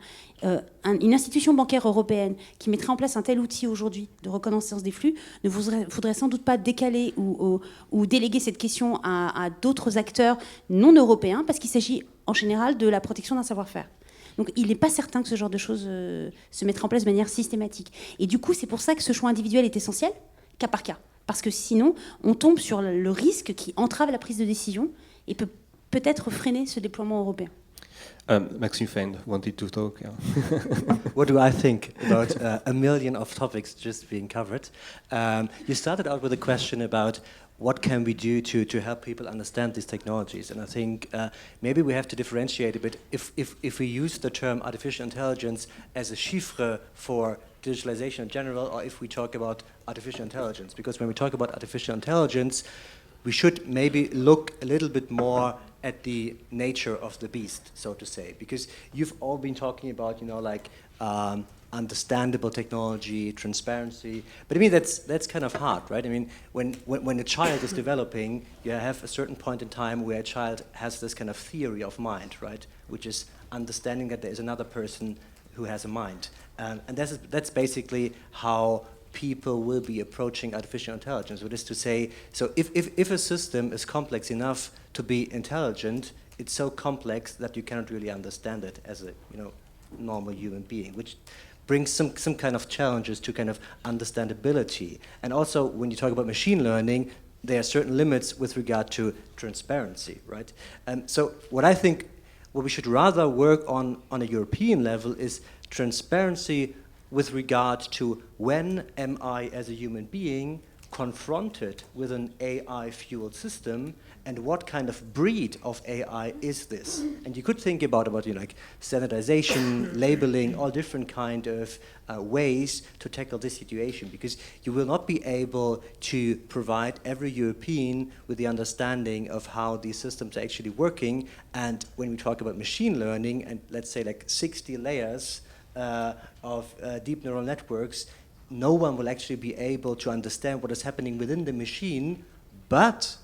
Une institution bancaire européenne qui mettrait en place un tel outil aujourd'hui de reconnaissance des flux ne voudrait sans doute pas décaler ou déléguer cette question à d'autres acteurs non européens, parce qu'il s'agit en général de la protection d'un savoir-faire. Donc il n'est pas certain que ce genre de choses se mettra en place de manière systématique. Et du coup, c'est pour ça que ce choix individuel est essentiel, cas par cas. Parce que sinon, on tombe sur le risque qui entrave la prise de décision et peut-être freiner ce déploiement européen. Maxime Fend wanted to talk. Yeah. What do I think about a million of topics just being covered? You started out with a question about what can we do to help people understand these technologies? And I think maybe we have to differentiate a bit. If we use the term artificial intelligence as a chiffre for digitalization in general, or if we talk about artificial intelligence. Because when we talk about artificial intelligence, we should maybe look a little bit more at the nature of the beast, so to say. Because you've all been talking about, understandable technology, transparency. But I mean, that's kind of hard, right? I mean, when a child is developing, you have a certain point in time where a child has this kind of theory of mind, right? Which is understanding that there is another person who has a mind. And that's basically how people will be approaching artificial intelligence, which is to say, so if a system is complex enough to be intelligent, it's so complex that you cannot really understand it as a normal human being, which brings some kind of challenges to kind of understandability. And also, when you talk about machine learning, there are certain limits with regard to transparency, right? So what I think what we should rather work on a European level is transparency with regard to when am I, as a human being, confronted with an AI-fueled system, and what kind of breed of AI is this? And you could think about standardization, labeling, all different kind of ways to tackle this situation, because you will not be able to provide every European with the understanding of how these systems are actually working. And when we talk about machine learning, and let's say 60 layers of deep neural networks, no one will actually be able to understand what is happening within the machine, but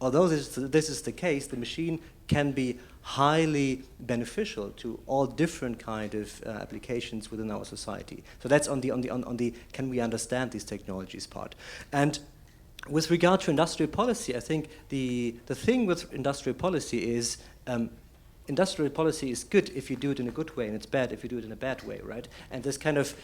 although this is the case, the machine can be highly beneficial to all different kind of applications within our society. So that's on the can we understand these technologies part. And with regard to industrial policy, I think the thing with industrial policy is industrial policy is good if you do it in a good way, and it's bad if you do it in a bad way, right? And this kind of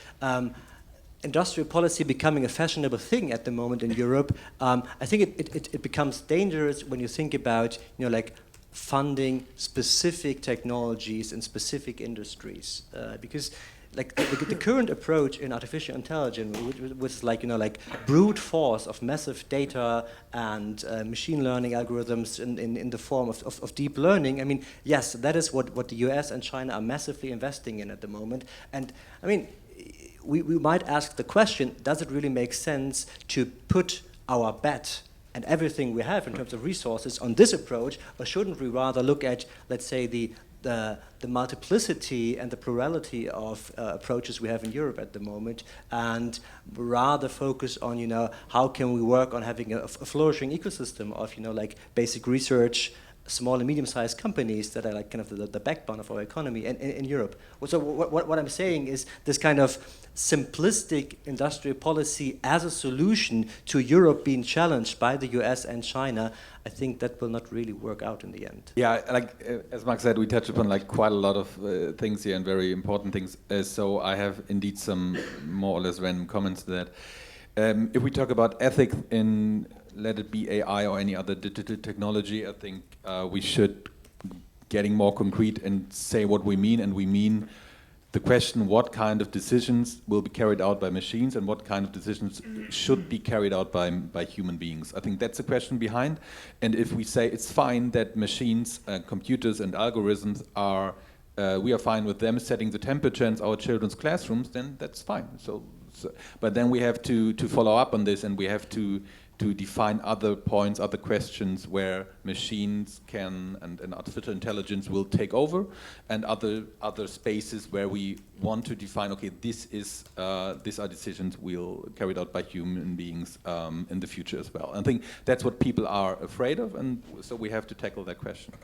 industrial policy becoming a fashionable thing at the moment in Europe, I think it becomes dangerous when you think about, like funding specific technologies in specific industries, because like the current approach in artificial intelligence, which is like brute force of massive data and machine learning algorithms in the form of deep learning. I mean, yes, that is what the US and China are massively investing in at the moment. And I mean, we might ask the question: does it really make sense to put our bet and everything we have in terms of resources on this approach, or shouldn't we rather look at, let's say, the multiplicity and the plurality of approaches we have in Europe at the moment, and rather focus on, how can we work on having a flourishing ecosystem of, like basic research, small and medium-sized companies that are like kind of the backbone of our economy in Europe. So what I'm saying is this kind of simplistic industrial policy as a solution to Europe being challenged by the US and China, I think that will not really work out in the end. Yeah, like as Mark said, we touched upon like quite a lot of things here and very important things. So I have indeed some more or less random comments to that. If we talk about ethics in, let it be AI or any other digital technology, I think we should getting more concrete and say what we mean, and we mean the question what kind of decisions will be carried out by machines and what kind of decisions should be carried out by human beings. I think that's the question behind. And if we say it's fine that machines, computers and algorithms are, we are fine with them setting the temperature in our children's classrooms, then that's fine. So but then we have to follow up on this, and we have to define other points, other questions where machines can and artificial intelligence will take over, and other spaces where we want to define, okay, these are decisions carried out by human beings in the future as well. I think that's what people are afraid of, and so we have to tackle that question.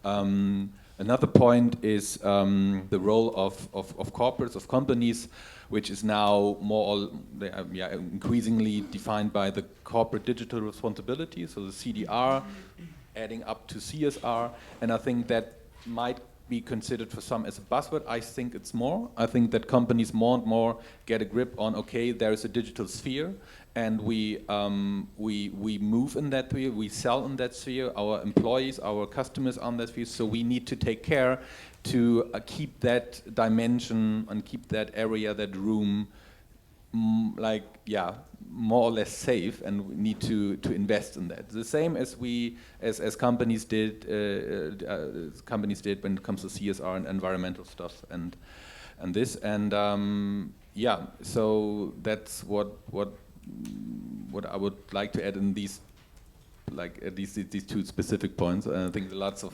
Another point is the role of corporates, of companies, which is now increasingly defined by the corporate digital responsibility, so the CDR, adding up to CSR, and I think that might be considered for some as a buzzword. I think it's more. I think that companies more and more get a grip on, okay, there is a digital sphere, and we move in that sphere, we sell in that sphere, our employees, our customers on that sphere, so we need to take care to keep that dimension and keep that area, that room, more or less safe, and we need to invest in that. The same as as companies did when it comes to CSR and environmental stuff and this, and so that's what I would like to add in these two specific points. I think lots of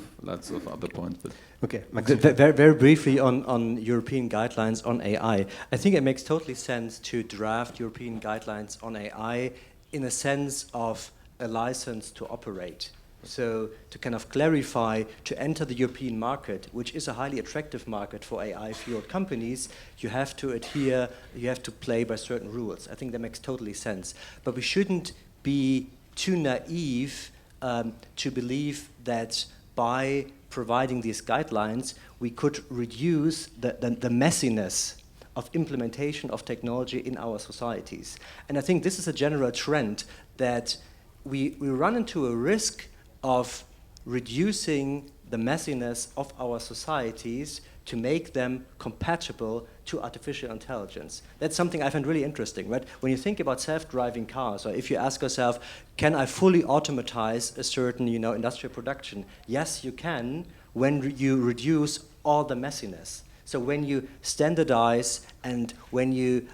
other points. But okay, very, very briefly on European guidelines on AI. I think it makes totally sense to draft European guidelines on AI in a sense of a license to operate. So to kind of clarify, to enter the European market, which is a highly attractive market for AI-fueled companies, you have to adhere, you have to play by certain rules. I think that makes totally sense. But we shouldn't be too naive to believe that by providing these guidelines, we could reduce the messiness of implementation of technology in our societies. And I think this is a general trend that we run into a risk of reducing the messiness of our societies to make them compatible to artificial intelligence. That's something I find really interesting, right? When you think about self-driving cars, or if you ask yourself, can I fully automatize a certain, industrial production? Yes, you can, when you reduce all the messiness. So when you standardize and when you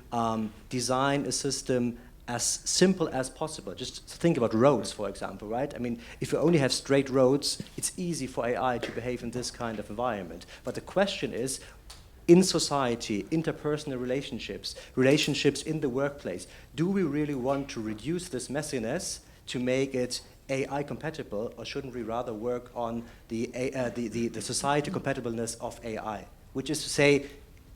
design a system as simple as possible. Just think about roads, for example, right? I mean, if you only have straight roads, it's easy for AI to behave in this kind of environment. But the question is, in society, interpersonal relationships in the workplace, do we really want to reduce this messiness to make it AI compatible, or shouldn't we rather work on the society compatibleness of AI? Which is to say,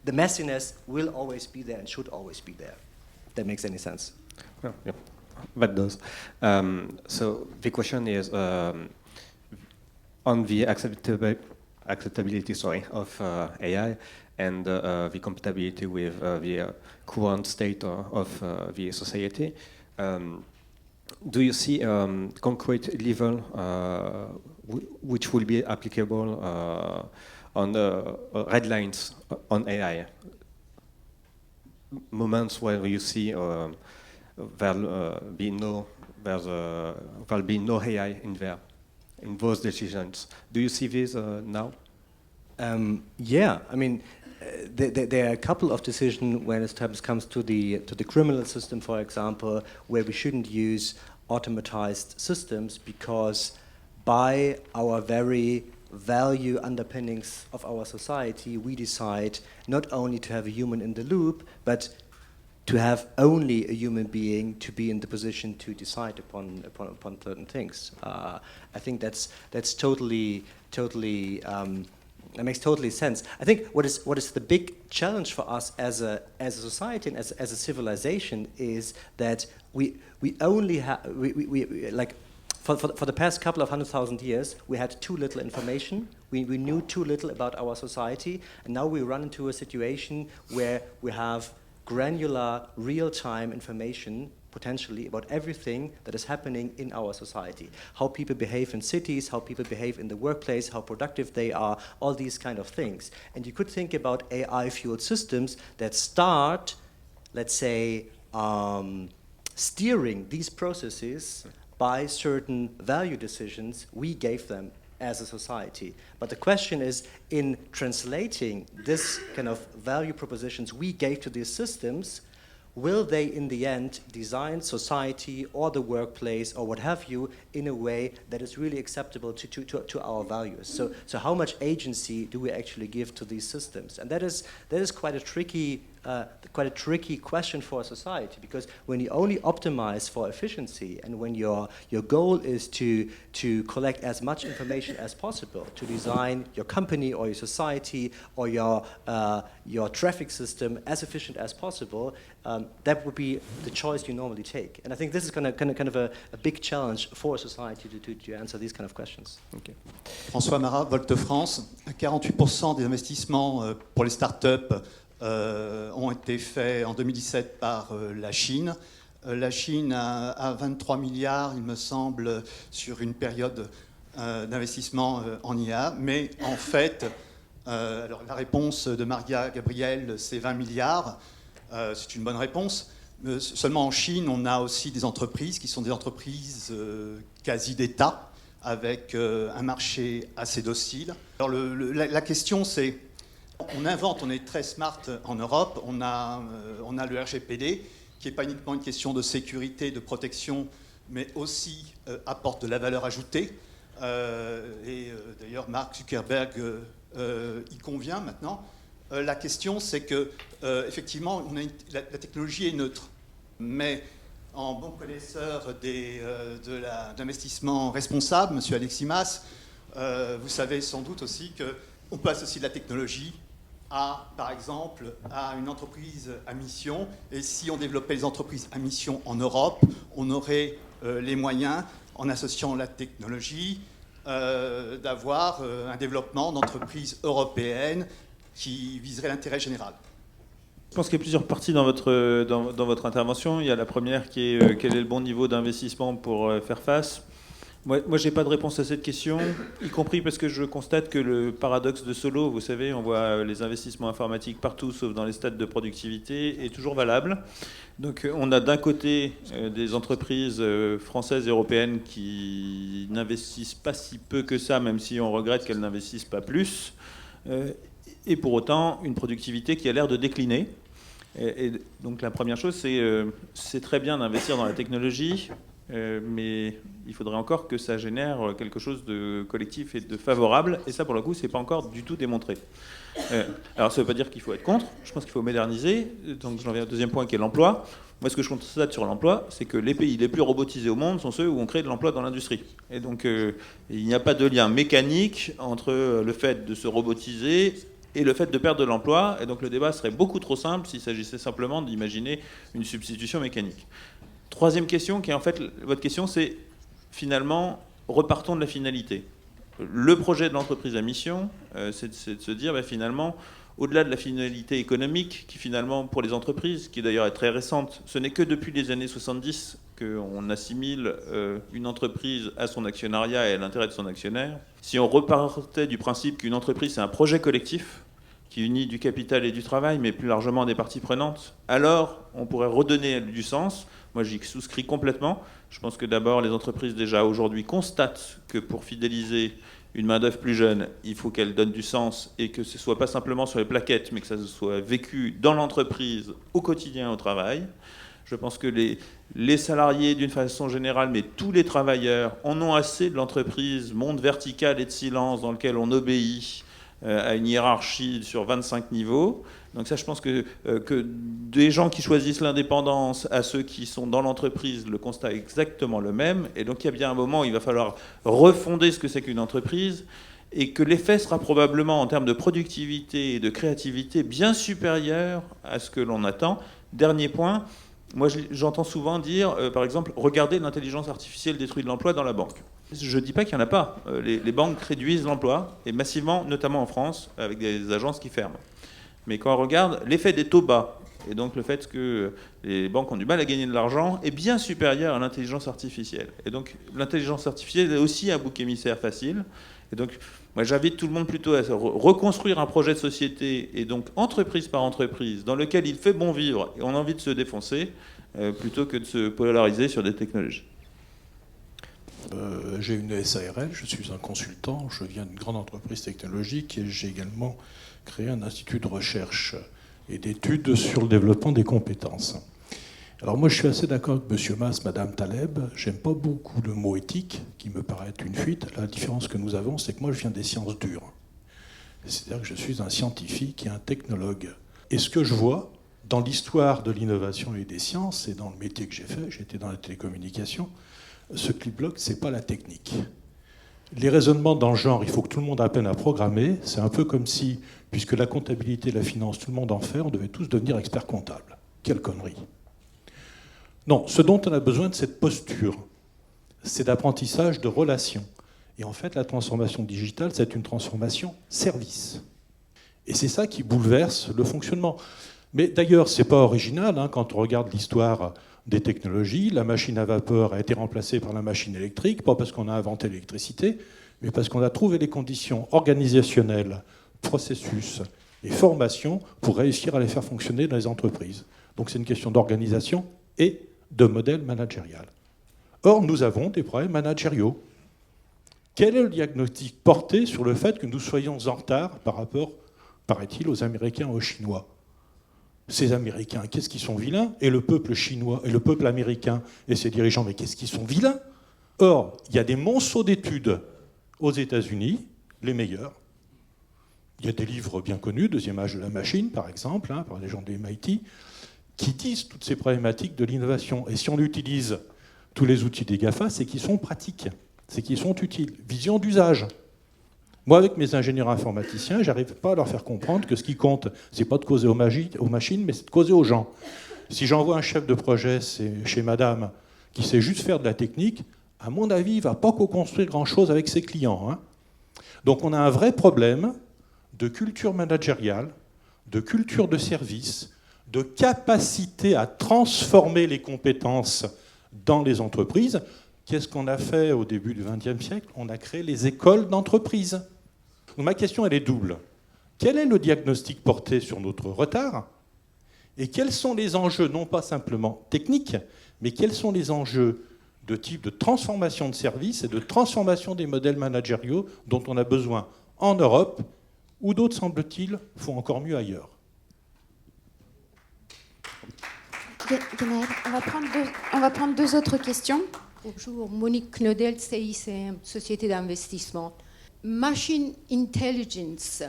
the messiness will always be there and should always be there. If that makes any sense. Well, yeah, that does. So the question is on the acceptability, of AI and the compatibility with the current state of the society. Do you see concrete level which will be applicable on the red lines on AI? Moments where you see there'll be no AI in those decisions. Do you see this now? Yeah, I mean, there are a couple of decisions when it comes to the criminal system, for example, where we shouldn't use automatized systems because by our very value underpinnings of our society, we decide not only to have a human in the loop, but to have only a human being to be in the position to decide upon certain things. I think that's totally that makes totally sense. I think what is the big challenge for us as a society and as a civilization is that we only have like for the past couple of 100,000 years we had too little information. We knew too little about our society, and now we run into a situation where we have granular, real-time information potentially about everything that is happening in our society. How people behave in cities, how people behave in the workplace, how productive they are, all these kind of things. And you could think about AI-fueled systems that start, let's say, steering these processes by certain value decisions we gave them as a society. But the question is, in translating this kind of value propositions we gave to these systems, will they in the end design society or the workplace or what have you in a way that is really acceptable to our values? So how much agency do we actually give to these systems? And that is quite a tricky question for a society, because when you only optimize for efficiency and when your goal is to collect as much information as possible to design your company or your society or your traffic system as efficient as possible, that would be the choice you normally take. And I think this is kind of a big challenge for a society to answer these kind of questions. Okay. François Marat, Volte-France. 48% des investissements pour les startups ont été faits en 2017 par la Chine. La Chine a 23 milliards, il me semble, sur une période d'investissement en IA. Mais en fait, alors la réponse de Maria Gabriel, c'est 20 milliards. C'est une bonne réponse. Seulement en Chine, on a aussi des entreprises qui sont des entreprises quasi d'État, avec un marché assez docile. Alors la question, c'est, on invente, on est très smart en Europe, on a le RGPD, qui n'est pas uniquement une question de sécurité, de protection, mais aussi apporte de la valeur ajoutée. Et d'ailleurs, Mark Zuckerberg y convient maintenant. La question, c'est que, effectivement, la technologie est neutre. Mais en bon connaisseur de l'investissement responsable, M. Alexis Mas, vous savez sans doute aussi qu'on peut associer de la technologie par exemple, à une entreprise à mission. Et si on développait les entreprises à mission en Europe, on aurait les moyens, en associant la technologie, d'avoir un développement d'entreprises européennes qui viserait l'intérêt général. Je pense qu'il y a plusieurs parties dans votre intervention. Il y a la première qui est quel est le bon niveau d'investissement pour faire face. Moi, je n'ai pas de réponse à cette question, y compris parce que je constate que le paradoxe de Solow, vous savez, on voit les investissements informatiques partout, sauf dans les stades de productivité, est toujours valable. Donc on a d'un côté des entreprises françaises et européennes qui n'investissent pas si peu que ça, même si on regrette qu'elles n'investissent pas plus, et pour autant une productivité qui a l'air de décliner. Et donc la première chose, c'est très bien d'investir dans la technologie, mais il faudrait encore que ça génère quelque chose de collectif et de favorable, et ça pour le coup c'est pas encore du tout démontré. Alors ça veut pas dire qu'il faut être contre, je pense qu'il faut moderniser, donc j'en viens au deuxième point qui est l'emploi. Moi, ce que je constate sur l'emploi, c'est que les pays les plus robotisés au monde sont ceux où on crée de l'emploi dans l'industrie. Et donc, il n'y a pas de lien mécanique entre le fait de se robotiser et le fait de perdre de l'emploi. Et donc, le débat serait beaucoup trop simple s'il s'agissait simplement d'imaginer une substitution mécanique. Troisième question, qui est en fait, votre question, c'est finalement, repartons de la finalité. Le projet de l'entreprise à mission, c'est de se dire, finalement, au-delà de la finalité économique, qui finalement, pour les entreprises, qui d'ailleurs est très récente, ce n'est que depuis les années 70 qu'on assimile une entreprise à son actionnariat et à l'intérêt de son actionnaire. Si on repartait du principe qu'une entreprise, c'est un projet collectif, qui unit du capital et du travail, mais plus largement des parties prenantes, alors on pourrait redonner du sens. Moi, j'y souscris complètement. Je pense que d'abord, les entreprises, déjà aujourd'hui, constatent que pour fidéliser une main-d'œuvre plus jeune, il faut qu'elle donne du sens et que ce ne soit pas simplement sur les plaquettes, mais que ça soit vécu dans l'entreprise, au quotidien, au travail. Je pense que les salariés, d'une façon générale, mais tous les travailleurs, en ont assez de l'entreprise, monde vertical et de silence dans lequel on obéit à une hiérarchie sur 25 niveaux. Donc ça, je pense que des gens qui choisissent l'indépendance à ceux qui sont dans l'entreprise, le constat est exactement le même. Et donc il y a bien un moment où il va falloir refonder ce que c'est qu'une entreprise et que l'effet sera probablement en termes de productivité et de créativité bien supérieur à ce que l'on attend. Dernier point, moi j'entends souvent dire, par exemple, regardez l'intelligence artificielle détruit de l'emploi dans la banque. Je ne dis pas qu'il n'y en a pas. Les banques réduisent l'emploi, et massivement, notamment en France, avec des agences qui ferment. Mais quand on regarde l'effet des taux bas, et donc le fait que les banques ont du mal à gagner de l'argent, est bien supérieur à l'intelligence artificielle. Et donc l'intelligence artificielle est aussi un bouc émissaire facile. Et donc moi j'invite tout le monde plutôt à reconstruire un projet de société, et donc entreprise par entreprise, dans lequel il fait bon vivre, et on a envie de se défoncer, plutôt que de se polariser sur des technologies. J'ai une SARL, je suis un consultant, je viens d'une grande entreprise technologique et j'ai également créé un institut de recherche et d'études sur le développement des compétences. Alors moi je suis assez d'accord avec M. Mas, Mme Taleb, j'aime pas beaucoup le mot éthique, qui me paraît être une fuite. La différence que nous avons, c'est que moi je viens des sciences dures. C'est-à-dire que je suis un scientifique et un technologue. Et ce que je vois dans l'histoire de l'innovation et des sciences, et dans le métier que j'ai fait, j'étais dans la télécommunication, ce qui bloque, ce n'est pas la technique. Les raisonnements dans le genre, il faut que tout le monde apprenne à programmer, c'est un peu comme si, puisque la comptabilité et la finance, tout le monde en fait, on devait tous devenir experts comptables. Quelle connerie. Non, ce dont on a besoin de cette posture, c'est d'apprentissage de relations. Et en fait, la transformation digitale, c'est une transformation service. Et c'est ça qui bouleverse le fonctionnement. Mais d'ailleurs, ce n'est pas original, hein, quand on regarde l'histoire des technologies. La machine à vapeur a été remplacée par la machine électrique, pas parce qu'on a inventé l'électricité, mais parce qu'on a trouvé les conditions organisationnelles, processus et formation pour réussir à les faire fonctionner dans les entreprises. Donc c'est une question d'organisation et de modèle managérial. Or, nous avons des problèmes managériaux. Quel est le diagnostic porté sur le fait que nous soyons en retard par rapport, paraît-il, aux Américains et aux Chinois ? Ces Américains, qu'est-ce qu'ils sont vilains? Et le peuple chinois, et le peuple américain, et ses dirigeants, mais qu'est-ce qu'ils sont vilains? Or, il y a des monceaux d'études aux États-Unis, les meilleurs. Il y a des livres bien connus, Deuxième âge de la machine, par exemple, hein, par les gens de MIT, qui disent toutes ces problématiques de l'innovation. Et si on utilise tous les outils des GAFA, c'est qu'ils sont pratiques, c'est qu'ils sont utiles. Vision d'usage. Moi, avec mes ingénieurs informaticiens, je n'arrive pas à leur faire comprendre que ce qui compte, ce n'est pas de causer aux machines, mais c'est de causer aux gens. Si j'envoie un chef de projet chez madame qui sait juste faire de la technique, à mon avis, il ne va pas co-construire grand-chose avec ses clients. Hein. Donc on a un vrai problème de culture managériale, de culture de service, de capacité à transformer les compétences dans les entreprises. Qu'est-ce qu'on a fait au début du XXe siècle? On a créé les écoles d'entreprise. Donc ma question, elle est double. Quel est le diagnostic porté sur notre retard? Et quels sont les enjeux, non pas simplement techniques, mais quels sont les enjeux de type de transformation de services et de transformation des modèles managériaux dont on a besoin en Europe, ou d'autres, semble-t-il, font encore mieux ailleurs? On va prendre deux autres questions. Bonjour, Monique Knodel, CICM, Société d'investissement. Machine intelligence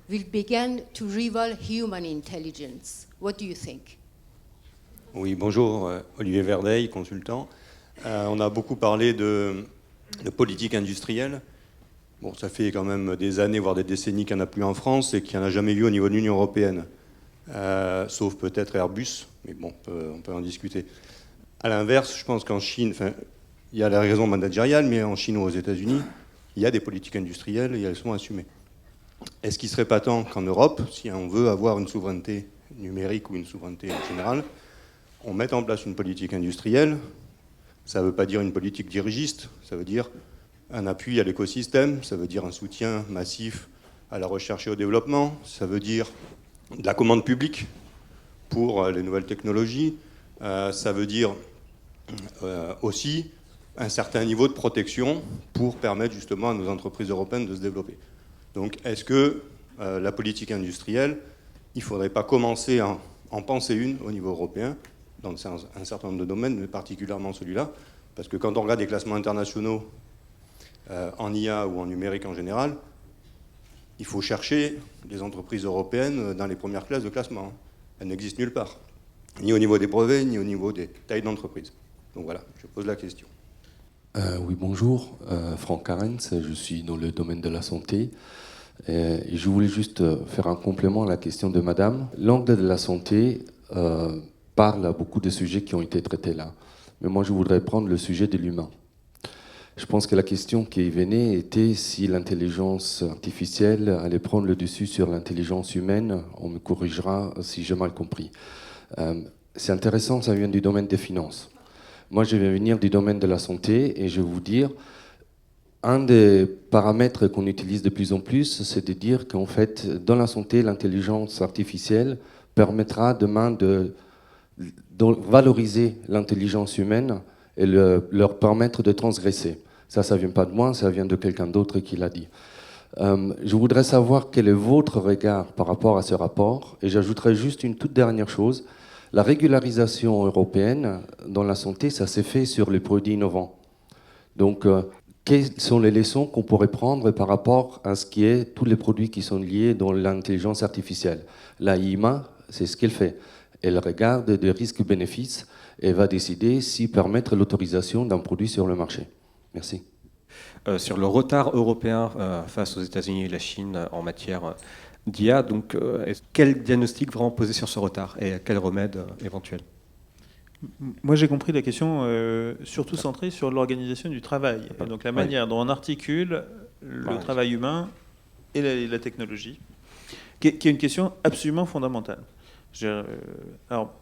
will begin to rival human intelligence. What do you think? Oui, bonjour, Olivier Verdeil, consultant. On a beaucoup parlé de politique industrielle. Bon, ça fait quand même des années, voire des décennies qu'il n'y en a plus en France et qu'il n'y en a jamais eu au niveau de l'Union européenne. Sauf peut-être Airbus, mais bon, on peut en discuter. À l'inverse, je pense qu'en Chine, il y a la raison managériale, mais en Chine ou aux États-Unis, il y a des politiques industrielles et elles sont assumées. Est-ce qu'il ne serait pas temps qu'en Europe, si on veut avoir une souveraineté numérique ou une souveraineté générale, on mette en place une politique industrielle? Ça ne veut pas dire une politique dirigiste, ça veut dire un appui à l'écosystème, ça veut dire un soutien massif à la recherche et au développement, ça veut dire de la commande publique pour les nouvelles technologies, ça veut dire aussi un certain niveau de protection pour permettre justement à nos entreprises européennes de se développer. Donc est-ce que la politique industrielle, il ne faudrait pas commencer à en penser une au niveau européen dans un certain nombre de domaines, mais particulièrement celui-là, parce que quand on regarde les classements internationaux en IA ou en numérique en général, il faut chercher les entreprises européennes dans les premières classes de classement. Elles n'existent nulle part, ni au niveau des brevets, ni au niveau des tailles d'entreprise. Donc voilà, je pose la question. Oui, bonjour, Franck Arens, je suis dans le domaine de la santé. Et je voulais juste faire un complément à la question de madame. L'angle de la santé parle à beaucoup de sujets qui ont été traités là. Mais moi, je voudrais prendre le sujet de l'humain. Je pense que la question qui venait était si l'intelligence artificielle allait prendre le dessus sur l'intelligence humaine. On me corrigera si j'ai mal compris. C'est intéressant, ça vient du domaine des finances. Moi, je vais venir du domaine de la santé et je vais vous dire, un des paramètres qu'on utilise de plus en plus, c'est de dire qu'en fait, dans la santé, l'intelligence artificielle permettra demain de valoriser l'intelligence humaine et leur permettre de transgresser. Ça ne vient pas de moi, ça vient de quelqu'un d'autre qui l'a dit. Je voudrais savoir quel est votre regard par rapport à ce rapport, et j'ajouterai juste une toute dernière chose. La régularisation européenne dans la santé, ça s'est fait sur les produits innovants. Donc, quelles sont les leçons qu'on pourrait prendre par rapport à ce qui est tous les produits qui sont liés dans l'intelligence artificielle? La IMA, c'est ce qu'elle fait. Elle regarde des risques-bénéfices et va décider si permettre l'autorisation d'un produit sur le marché. Merci. Sur le retard européen face aux États-Unis et la Chine en matière d'IA, donc quel diagnostic vraiment poser sur ce retard et quel remède éventuel? Moi, j'ai compris la question surtout centrée sur l'organisation du travail, et donc la manière dont on articule le travail humain et la technologie, qui est une question absolument fondamentale. Alors,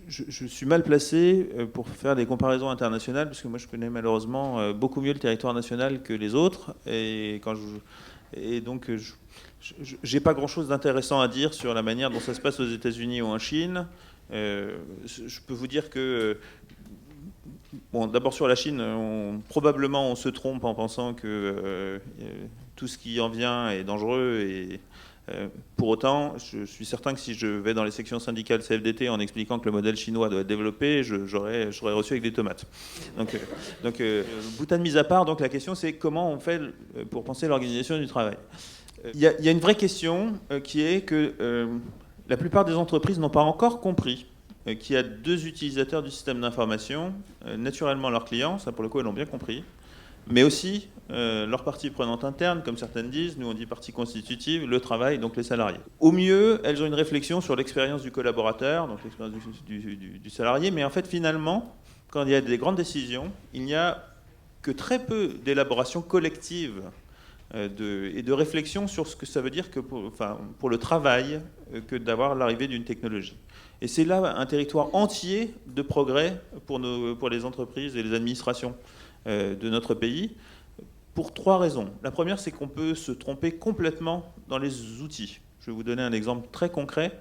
je suis mal placé pour faire des comparaisons internationales, parce que moi, je connais malheureusement beaucoup mieux le territoire national que les autres, et donc, j'ai pas grand-chose d'intéressant à dire sur la manière dont ça se passe aux États-Unis ou en Chine. Je peux vous dire que, bon, d'abord sur la Chine, probablement on se trompe en pensant que tout ce qui en vient est dangereux. Et pour autant, je suis certain que si je vais dans les sections syndicales CFDT en expliquant que le modèle chinois doit être développé, je serais reçu avec des tomates. Donc boutade mise à part, donc la question c'est comment on fait pour penser l'organisation du travail. Il y a une vraie question qui est que la plupart des entreprises n'ont pas encore compris qu'il y a deux utilisateurs du système d'information, naturellement leurs clients, ça pour le coup ils l'ont bien compris, mais aussi leur partie prenante interne, comme certaines disent, nous on dit partie constitutive, le travail, donc les salariés. Au mieux, elles ont une réflexion sur l'expérience du collaborateur, donc l'expérience du salarié, mais en fait finalement, quand il y a des grandes décisions, il n'y a que très peu d'élaboration collective et de réflexion sur ce que ça veut dire que pour le travail que d'avoir l'arrivée d'une technologie. Et c'est là un territoire entier de progrès pour les entreprises et les administrations de notre pays, pour trois raisons. La première, c'est qu'on peut se tromper complètement dans les outils. Je vais vous donner un exemple très concret.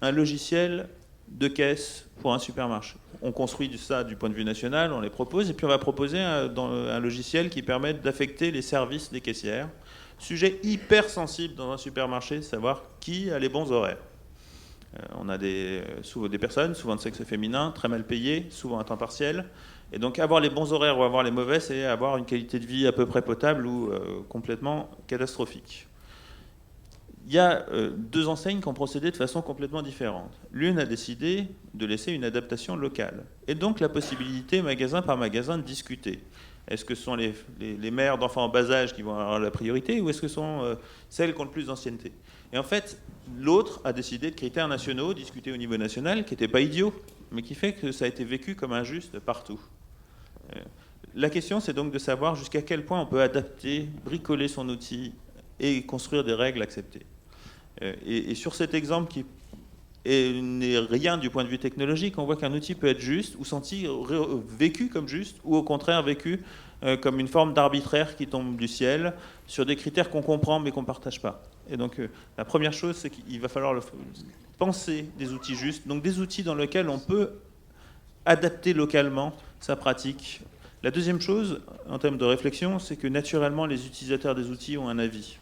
Un logiciel de caisse pour un supermarché. On construit ça du point de vue national, on les propose, et puis on va proposer un logiciel qui permet d'affecter les services des caissières. Sujet hyper sensible dans un supermarché, savoir qui a les bons horaires. On a souvent des personnes, souvent de sexe féminin, très mal payées, souvent à temps partiel. Et donc avoir les bons horaires ou avoir les mauvais, c'est avoir une qualité de vie à peu près potable ou complètement catastrophique. il y a deux enseignes qui ont procédé de façon complètement différente. L'une a décidé de laisser une adaptation locale, et donc la possibilité, magasin par magasin, de discuter. Est-ce que ce sont les mères d'enfants en bas âge qui vont avoir la priorité, ou est-ce que ce sont celles qui ont le plus d'ancienneté? Et en fait, l'autre a décidé de critères nationaux, discutés au niveau national, qui n'étaient pas idiots, mais qui fait que ça a été vécu comme injuste partout. La question, c'est donc de savoir jusqu'à quel point on peut adapter, bricoler son outil et construire des règles acceptées. Et sur cet exemple qui n'est rien du point de vue technologique, on voit qu'un outil peut être juste ou vécu comme juste, ou au contraire vécu comme une forme d'arbitraire qui tombe du ciel sur des critères qu'on comprend mais qu'on ne partage pas. Et donc la première chose, c'est qu'il va falloir penser des outils justes, donc des outils dans lesquels on peut adapter localement sa pratique. La deuxième chose, en termes de réflexion, c'est que naturellement, les utilisateurs des outils ont un avis.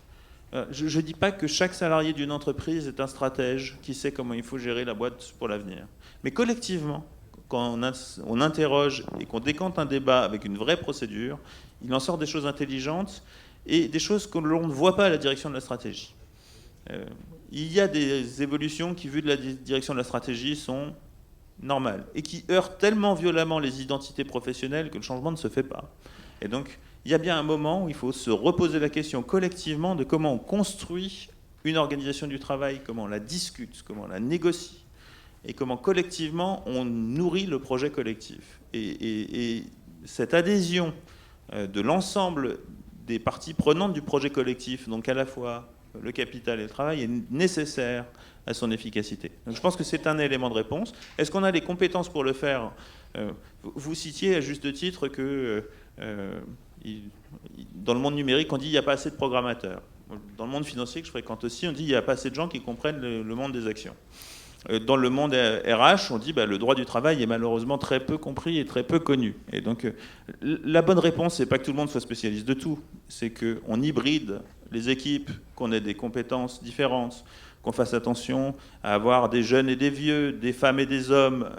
Je ne dis pas que chaque salarié d'une entreprise est un stratège qui sait comment il faut gérer la boîte pour l'avenir. Mais collectivement, quand on interroge et qu'on décante un débat avec une vraie procédure, il en sort des choses intelligentes et des choses que l'on ne voit pas à la direction de la stratégie. Il y a des évolutions qui, vues de la direction de la stratégie, sont normales et qui heurtent tellement violemment les identités professionnelles que le changement ne se fait pas. Et donc, il y a bien un moment où il faut se reposer la question collectivement de comment on construit une organisation du travail, comment on la discute, comment on la négocie, et comment collectivement on nourrit le projet collectif. Et cette adhésion de l'ensemble des parties prenantes du projet collectif, donc à la fois le capital et le travail, est nécessaire à son efficacité. Donc je pense que c'est un élément de réponse. Est-ce qu'on a les compétences pour le faire? Vous citiez à juste titre que dans le monde numérique, on dit qu'il n'y a pas assez de programmateurs. Dans le monde financier que je fréquente aussi, on dit qu'il n'y a pas assez de gens qui comprennent le monde des actions. Dans le monde RH, on dit que le droit du travail est malheureusement très peu compris et très peu connu. Et donc, la bonne réponse, c'est pas que tout le monde soit spécialiste de tout, c'est qu'on hybride les équipes, qu'on ait des compétences différentes, qu'on fasse attention à avoir des jeunes et des vieux, des femmes et des hommes,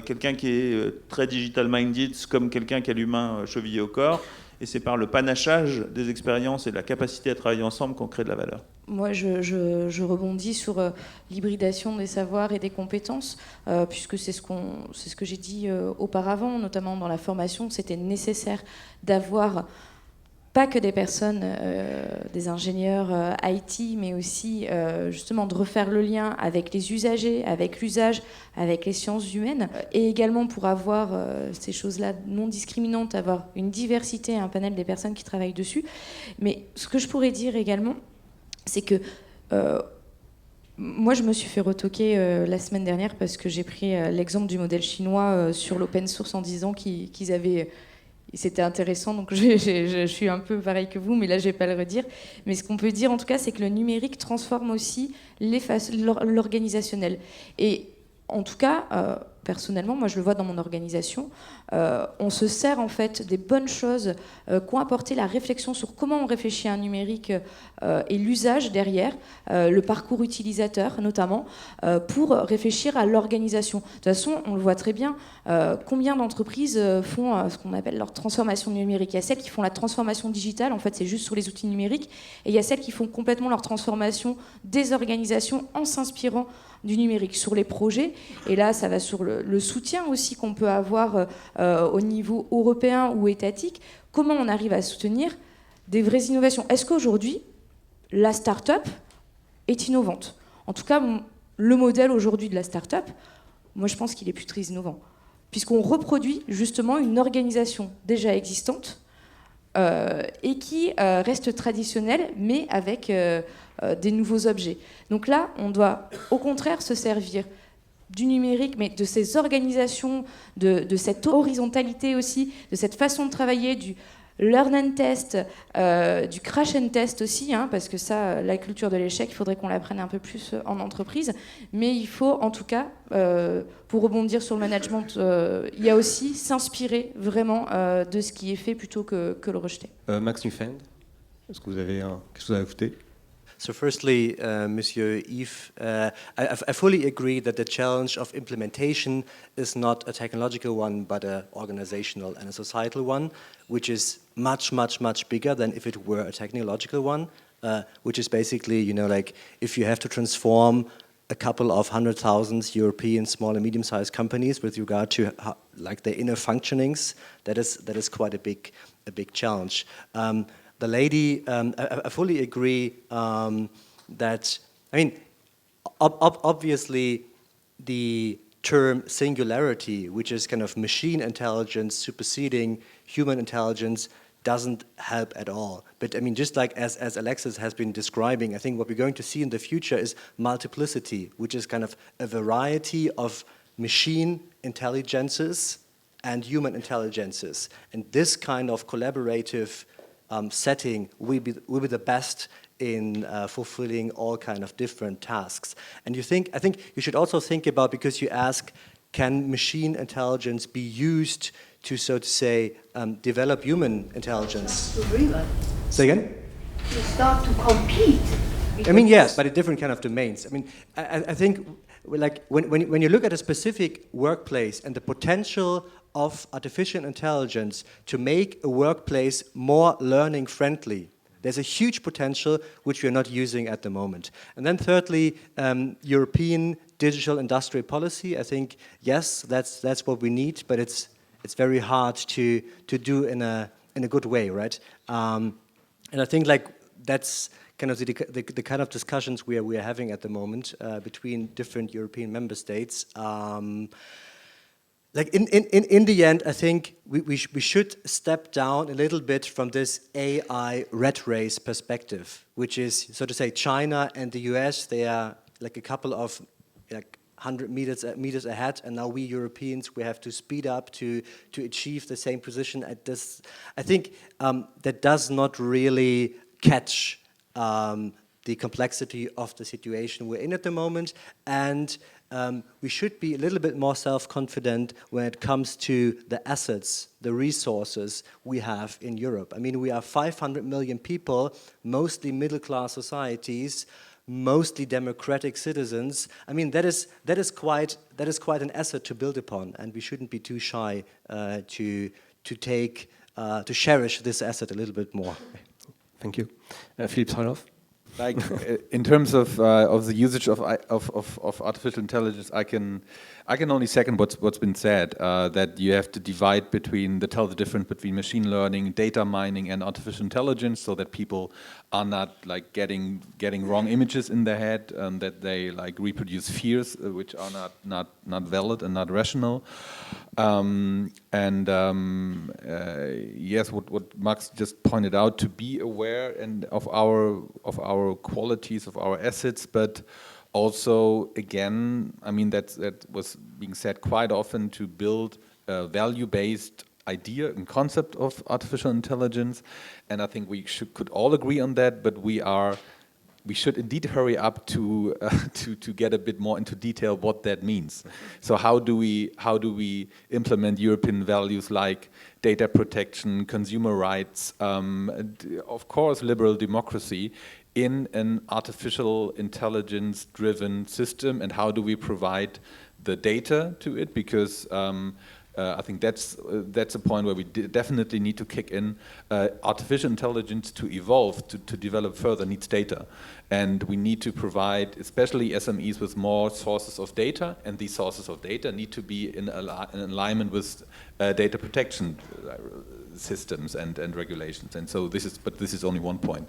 quelqu'un qui est très digital-minded comme quelqu'un qui a l'humain chevillé au corps. Et c'est par le panachage des expériences et la capacité à travailler ensemble qu'on crée de la valeur. Moi, je rebondis sur l'hybridation des savoirs et des compétences, puisque c'est ce que j'ai dit auparavant, notamment dans la formation. C'était nécessaire d'avoir pas que des personnes, des ingénieurs IT, mais aussi justement de refaire le lien avec les usagers, avec l'usage, avec les sciences humaines, et également pour avoir ces choses-là non discriminantes, avoir une diversité, un panel des personnes qui travaillent dessus. Mais ce que je pourrais dire également, c'est que moi, je me suis fait retoquer la semaine dernière parce que j'ai pris l'exemple du modèle chinois sur l'open source en disant qu'ils avaient... C'était intéressant, donc je suis un peu pareil que vous, mais là, je ne vais pas le redire. Mais ce qu'on peut dire, en tout cas, c'est que le numérique transforme aussi l'organisationnel. Et en tout cas, personnellement, moi, je le vois dans mon organisation, on se sert en fait des bonnes choses qu'ont apporté la réflexion sur comment on réfléchit à un numérique et l'usage derrière, le parcours utilisateur notamment, pour réfléchir à l'organisation. De toute façon, on le voit très bien, combien d'entreprises font ce qu'on appelle leur transformation numérique. Il y a celles qui font la transformation digitale, en fait c'est juste sur les outils numériques, et il y a celles qui font complètement leur transformation des organisations en s'inspirant du numérique sur les projets. Et là, ça va sur le soutien aussi qu'on peut avoir au niveau européen ou étatique. Comment on arrive à soutenir des vraies innovations? Est-ce qu'aujourd'hui, la start-up est innovante? En tout cas, le modèle aujourd'hui de la start-up, moi je pense qu'il est plus très innovant, puisqu'on reproduit justement une organisation déjà existante et qui reste traditionnelle, mais avec des nouveaux objets. Donc là, on doit au contraire se servir du numérique, mais de ces organisations, de cette horizontalité aussi, de cette façon de travailler, du learn and test, du crash and test aussi, hein, parce que ça, la culture de l'échec, il faudrait qu'on l'apprenne un peu plus en entreprise. Mais il faut, en tout cas, pour rebondir sur le management, il y a aussi s'inspirer vraiment de ce qui est fait plutôt que le rejeter. Max Newfend, est-ce que vous avez quelque chose à ajouter? So firstly, Monsieur Yves, I fully agree that the challenge of implementation is not a technological one, but an organizational and a societal one, which is much, much, much bigger than if it were a technological one. which is basically, you know, like if you have to transform a couple of 100,000 European small and medium-sized companies with regard to how, like their inner functionings, that is quite a big challenge. The lady, I fully agree that, I mean, obviously the term singularity, which is kind of machine intelligence superseding human intelligence, doesn't help at all. But I mean, just like as Alexis has been describing, I think what we're going to see in the future is multiplicity, which is kind of a variety of machine intelligences and human intelligences. And this kind of collaborative setting will be the best in fulfilling all kind of different tasks. And I think you should also think about, because you ask, can machine intelligence be used to, so to say, develop human intelligence? Say again? To start to compete. I mean, yes, but in different kind of domains. I mean, I think, like, when you look at a specific workplace and the potential of artificial intelligence to make a workplace more learning friendly, there's a huge potential which we are not using at the moment. And then thirdly, European digital industrial policy. I think, yes, that's what we need, but it's very hard to do in a good way, right? And I think like that's kind of the kind of discussions we are having at the moment between different European member states. Like in the end, I think we should step down a little bit from this AI rat race perspective, which is, so to say, China and the US, they are like a couple of like 100 meters ahead, and now we Europeans, we have to speed up to achieve the same position at this. I think that does not really catch the complexity of the situation we're in at the moment, and we should be a little bit more self-confident when it comes to the assets, the resources we have in Europe. I mean, we are 500 million people, mostly middle-class societies, mostly democratic citizens. I mean, that is quite an asset to build upon, and we shouldn't be too shy to cherish this asset a little bit more. Thank you. Philippe Sarloff. Like in terms of the usage of artificial intelligence, I can only second what's been said. That you have to divide tell the difference between machine learning, data mining, and artificial intelligence, so that people are not like getting wrong images in their head, that they like reproduce fears which are not valid and not rational. Yes, what Max just pointed out, to be aware of our qualities, of our assets, but also, again, I mean, that was being said quite often, to build a value-based idea and concept of artificial intelligence, and I think we could all agree on that, but we should indeed hurry up to get a bit more into detail what that means. So how do we implement European values like data protection, consumer rights, of course liberal democracy, in an artificial intelligence driven system, and how do we provide the data to it? Because I think that's a point where we definitely need to kick in. Artificial intelligence to evolve, to develop further, needs data. And we need to provide, especially SMEs, with more sources of data, and these sources of data need to be in alignment with data protection systems and regulations. And so this is only one point.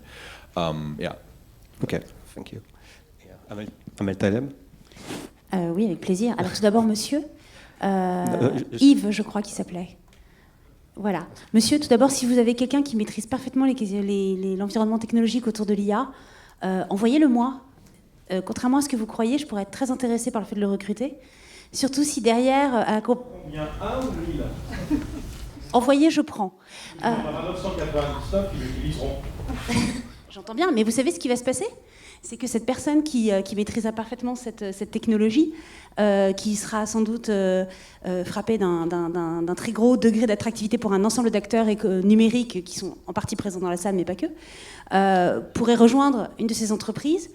Yeah. Okay, thank you. Amel Taleb. Oui, avec plaisir. Alors tout d'abord, monsieur. Yves, je crois qu'il s'appelait. Voilà. Monsieur, tout d'abord, si vous avez quelqu'un qui maîtrise parfaitement l'environnement technologique autour de l'IA, envoyez-le moi. Contrairement à ce que vous croyez, je pourrais être très intéressée par le fait de le recruter. Surtout si derrière... Il y a un ou 1000 Envoyez, je prends. On en a 999, ils l'utiliseront. J'entends bien, mais vous savez ce qui va se passer ? C'est que cette personne qui maîtrisera parfaitement cette technologie, qui sera sans doute frappée d'un très gros degré d'attractivité pour un ensemble d'acteurs numériques qui sont en partie présents dans la salle, mais pas que, pourrait rejoindre une de ces entreprises,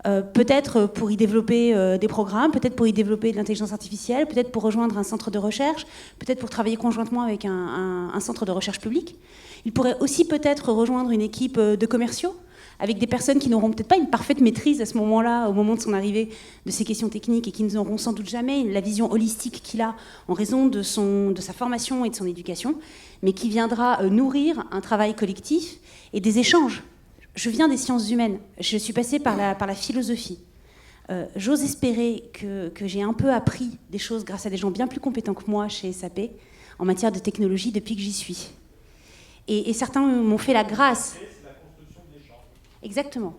peut-être pour y développer des programmes, peut-être pour y développer de l'intelligence artificielle, peut-être pour rejoindre un centre de recherche, peut-être pour travailler conjointement avec un centre de recherche public. Il pourrait aussi peut-être rejoindre une équipe de commerciaux, avec des personnes qui n'auront peut-être pas une parfaite maîtrise à ce moment-là, au moment de son arrivée, de ces questions techniques, et qui n'auront sans doute jamais la vision holistique qu'il a en raison de sa formation et de son éducation, mais qui viendra nourrir un travail collectif et des échanges. Je viens des sciences humaines, je suis passée par la philosophie. J'ose espérer que j'ai un peu appris des choses grâce à des gens bien plus compétents que moi chez SAP en matière de technologie depuis que j'y suis. Et certains m'ont fait la grâce. Exactement.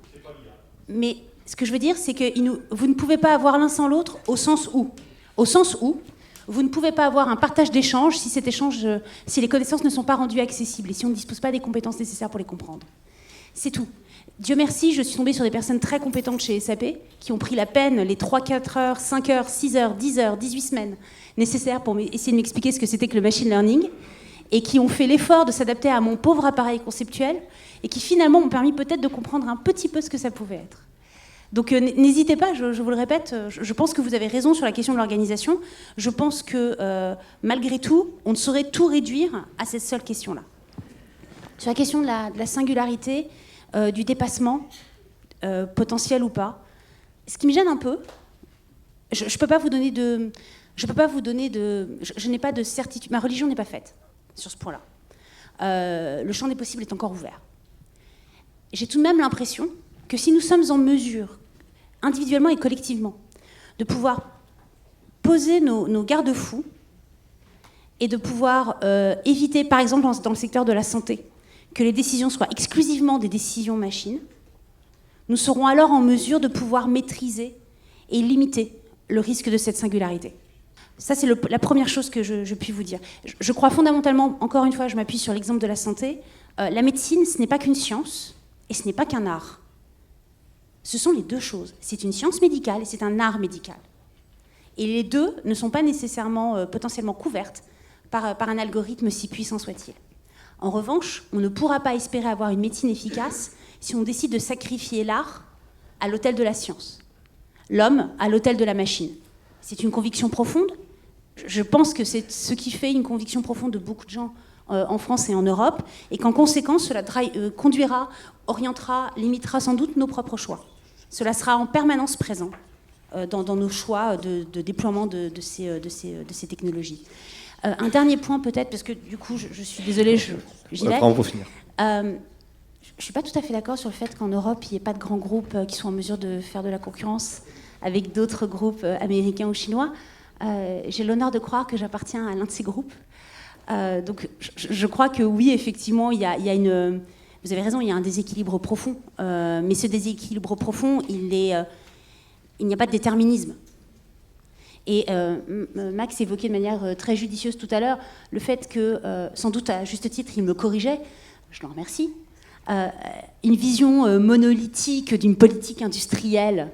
Mais ce que je veux dire, c'est que vous ne pouvez pas avoir l'un sans l'autre au sens où vous ne pouvez pas avoir un partage d'échanges si les connaissances ne sont pas rendues accessibles et si on ne dispose pas des compétences nécessaires pour les comprendre. C'est tout. Dieu merci, je suis tombée sur des personnes très compétentes chez SAP qui ont pris la peine, les 3, 4 heures, 5 heures, 6 heures, 10 heures, 18 semaines nécessaires pour essayer de m'expliquer ce que c'était que le machine learning et qui ont fait l'effort de s'adapter à mon pauvre appareil conceptuel et qui finalement m'ont permis peut-être de comprendre un petit peu ce que ça pouvait être. Donc n'hésitez pas, je vous le répète, je pense que vous avez raison sur la question de l'organisation. Je pense que malgré tout, on ne saurait tout réduire à cette seule question-là. Sur la question de la singularité, du dépassement, potentiel ou pas, ce qui me gêne un peu, je ne peux pas vous donner de... Je n'ai pas de certitude, ma religion n'est pas faite sur ce point-là. Le champ des possibles est encore ouvert. J'ai tout de même l'impression que si nous sommes en mesure, individuellement et collectivement, de pouvoir poser nos garde-fous et de pouvoir éviter, par exemple dans le secteur de la santé, que les décisions soient exclusivement des décisions machines, nous serons alors en mesure de pouvoir maîtriser et limiter le risque de cette singularité. Ça, c'est la première chose que je puis vous dire. Je crois fondamentalement, encore une fois, je m'appuie sur l'exemple de la santé, la médecine, ce n'est pas qu'une science et ce n'est pas qu'un art. Ce sont les deux choses. C'est une science médicale et c'est un art médical. Et les deux ne sont pas nécessairement potentiellement couvertes par un algorithme si puissant soit-il. En revanche, on ne pourra pas espérer avoir une médecine efficace si on décide de sacrifier l'art à l'autel de la science, l'homme à l'autel de la machine. C'est une conviction profonde. Je pense que c'est ce qui fait une conviction profonde de beaucoup de gens en France et en Europe, et qu'en conséquence, cela conduira, orientera, limitera sans doute nos propres choix. Cela sera en permanence présent dans nos choix de déploiement de ces technologies. Un dernier point peut-être, parce que du coup, je suis désolée, j'y vais. Vraiment pour finir. Je ne suis pas tout à fait d'accord sur le fait qu'en Europe, il n'y ait pas de grands groupes qui soient en mesure de faire de la concurrence avec d'autres groupes américains ou chinois. J'ai l'honneur de croire que j'appartiens à l'un de ces groupes. Donc je crois que oui, effectivement, il y a une... Vous avez raison, il y a un déséquilibre profond. Mais ce déséquilibre profond, il n'y a pas de déterminisme. Et Max évoquait de manière très judicieuse tout à l'heure le fait que, sans doute à juste titre, il me corrigeait, je l'en remercie, une vision monolithique d'une politique industrielle,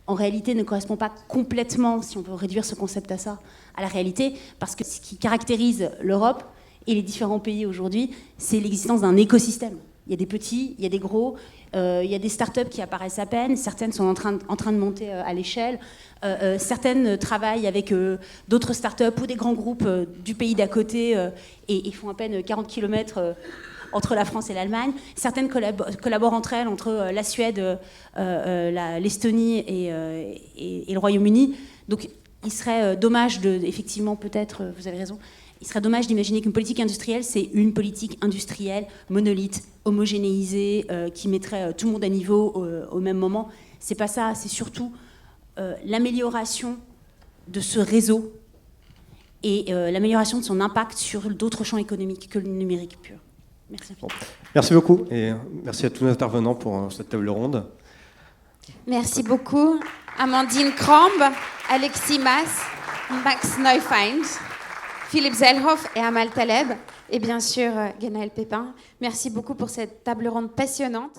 en réalité, ne correspond pas complètement, si on peut réduire ce concept à ça, à la réalité, parce que ce qui caractérise l'Europe et les différents pays aujourd'hui, c'est l'existence d'un écosystème. Il y a des petits, il y a des gros, il y a des startups qui apparaissent à peine, certaines sont en train de monter à l'échelle, certaines travaillent avec d'autres startups ou des grands groupes du pays d'à côté et font à peine 40 km entre la France et l'Allemagne. Certaines collaborent entre elles, entre la Suède, l'Estonie et le Royaume-Uni. Donc il serait dommage effectivement, peut-être, vous avez raison, il serait dommage d'imaginer qu'une politique industrielle, c'est une politique industrielle monolithe, homogénéisée, qui mettrait tout le monde à niveau au même moment. C'est pas ça, c'est surtout l'amélioration de ce réseau et l'amélioration de son impact sur d'autres champs économiques que le numérique pur. Merci. Bon. Merci beaucoup et merci à tous nos intervenants pour cette table ronde. Merci beaucoup. Amandine Kromb, Alexis Mas, Max Neufeind, Philippe Zellhoff et Amal Taleb, et bien sûr Guénaël Pépin. Merci beaucoup pour cette table ronde passionnante.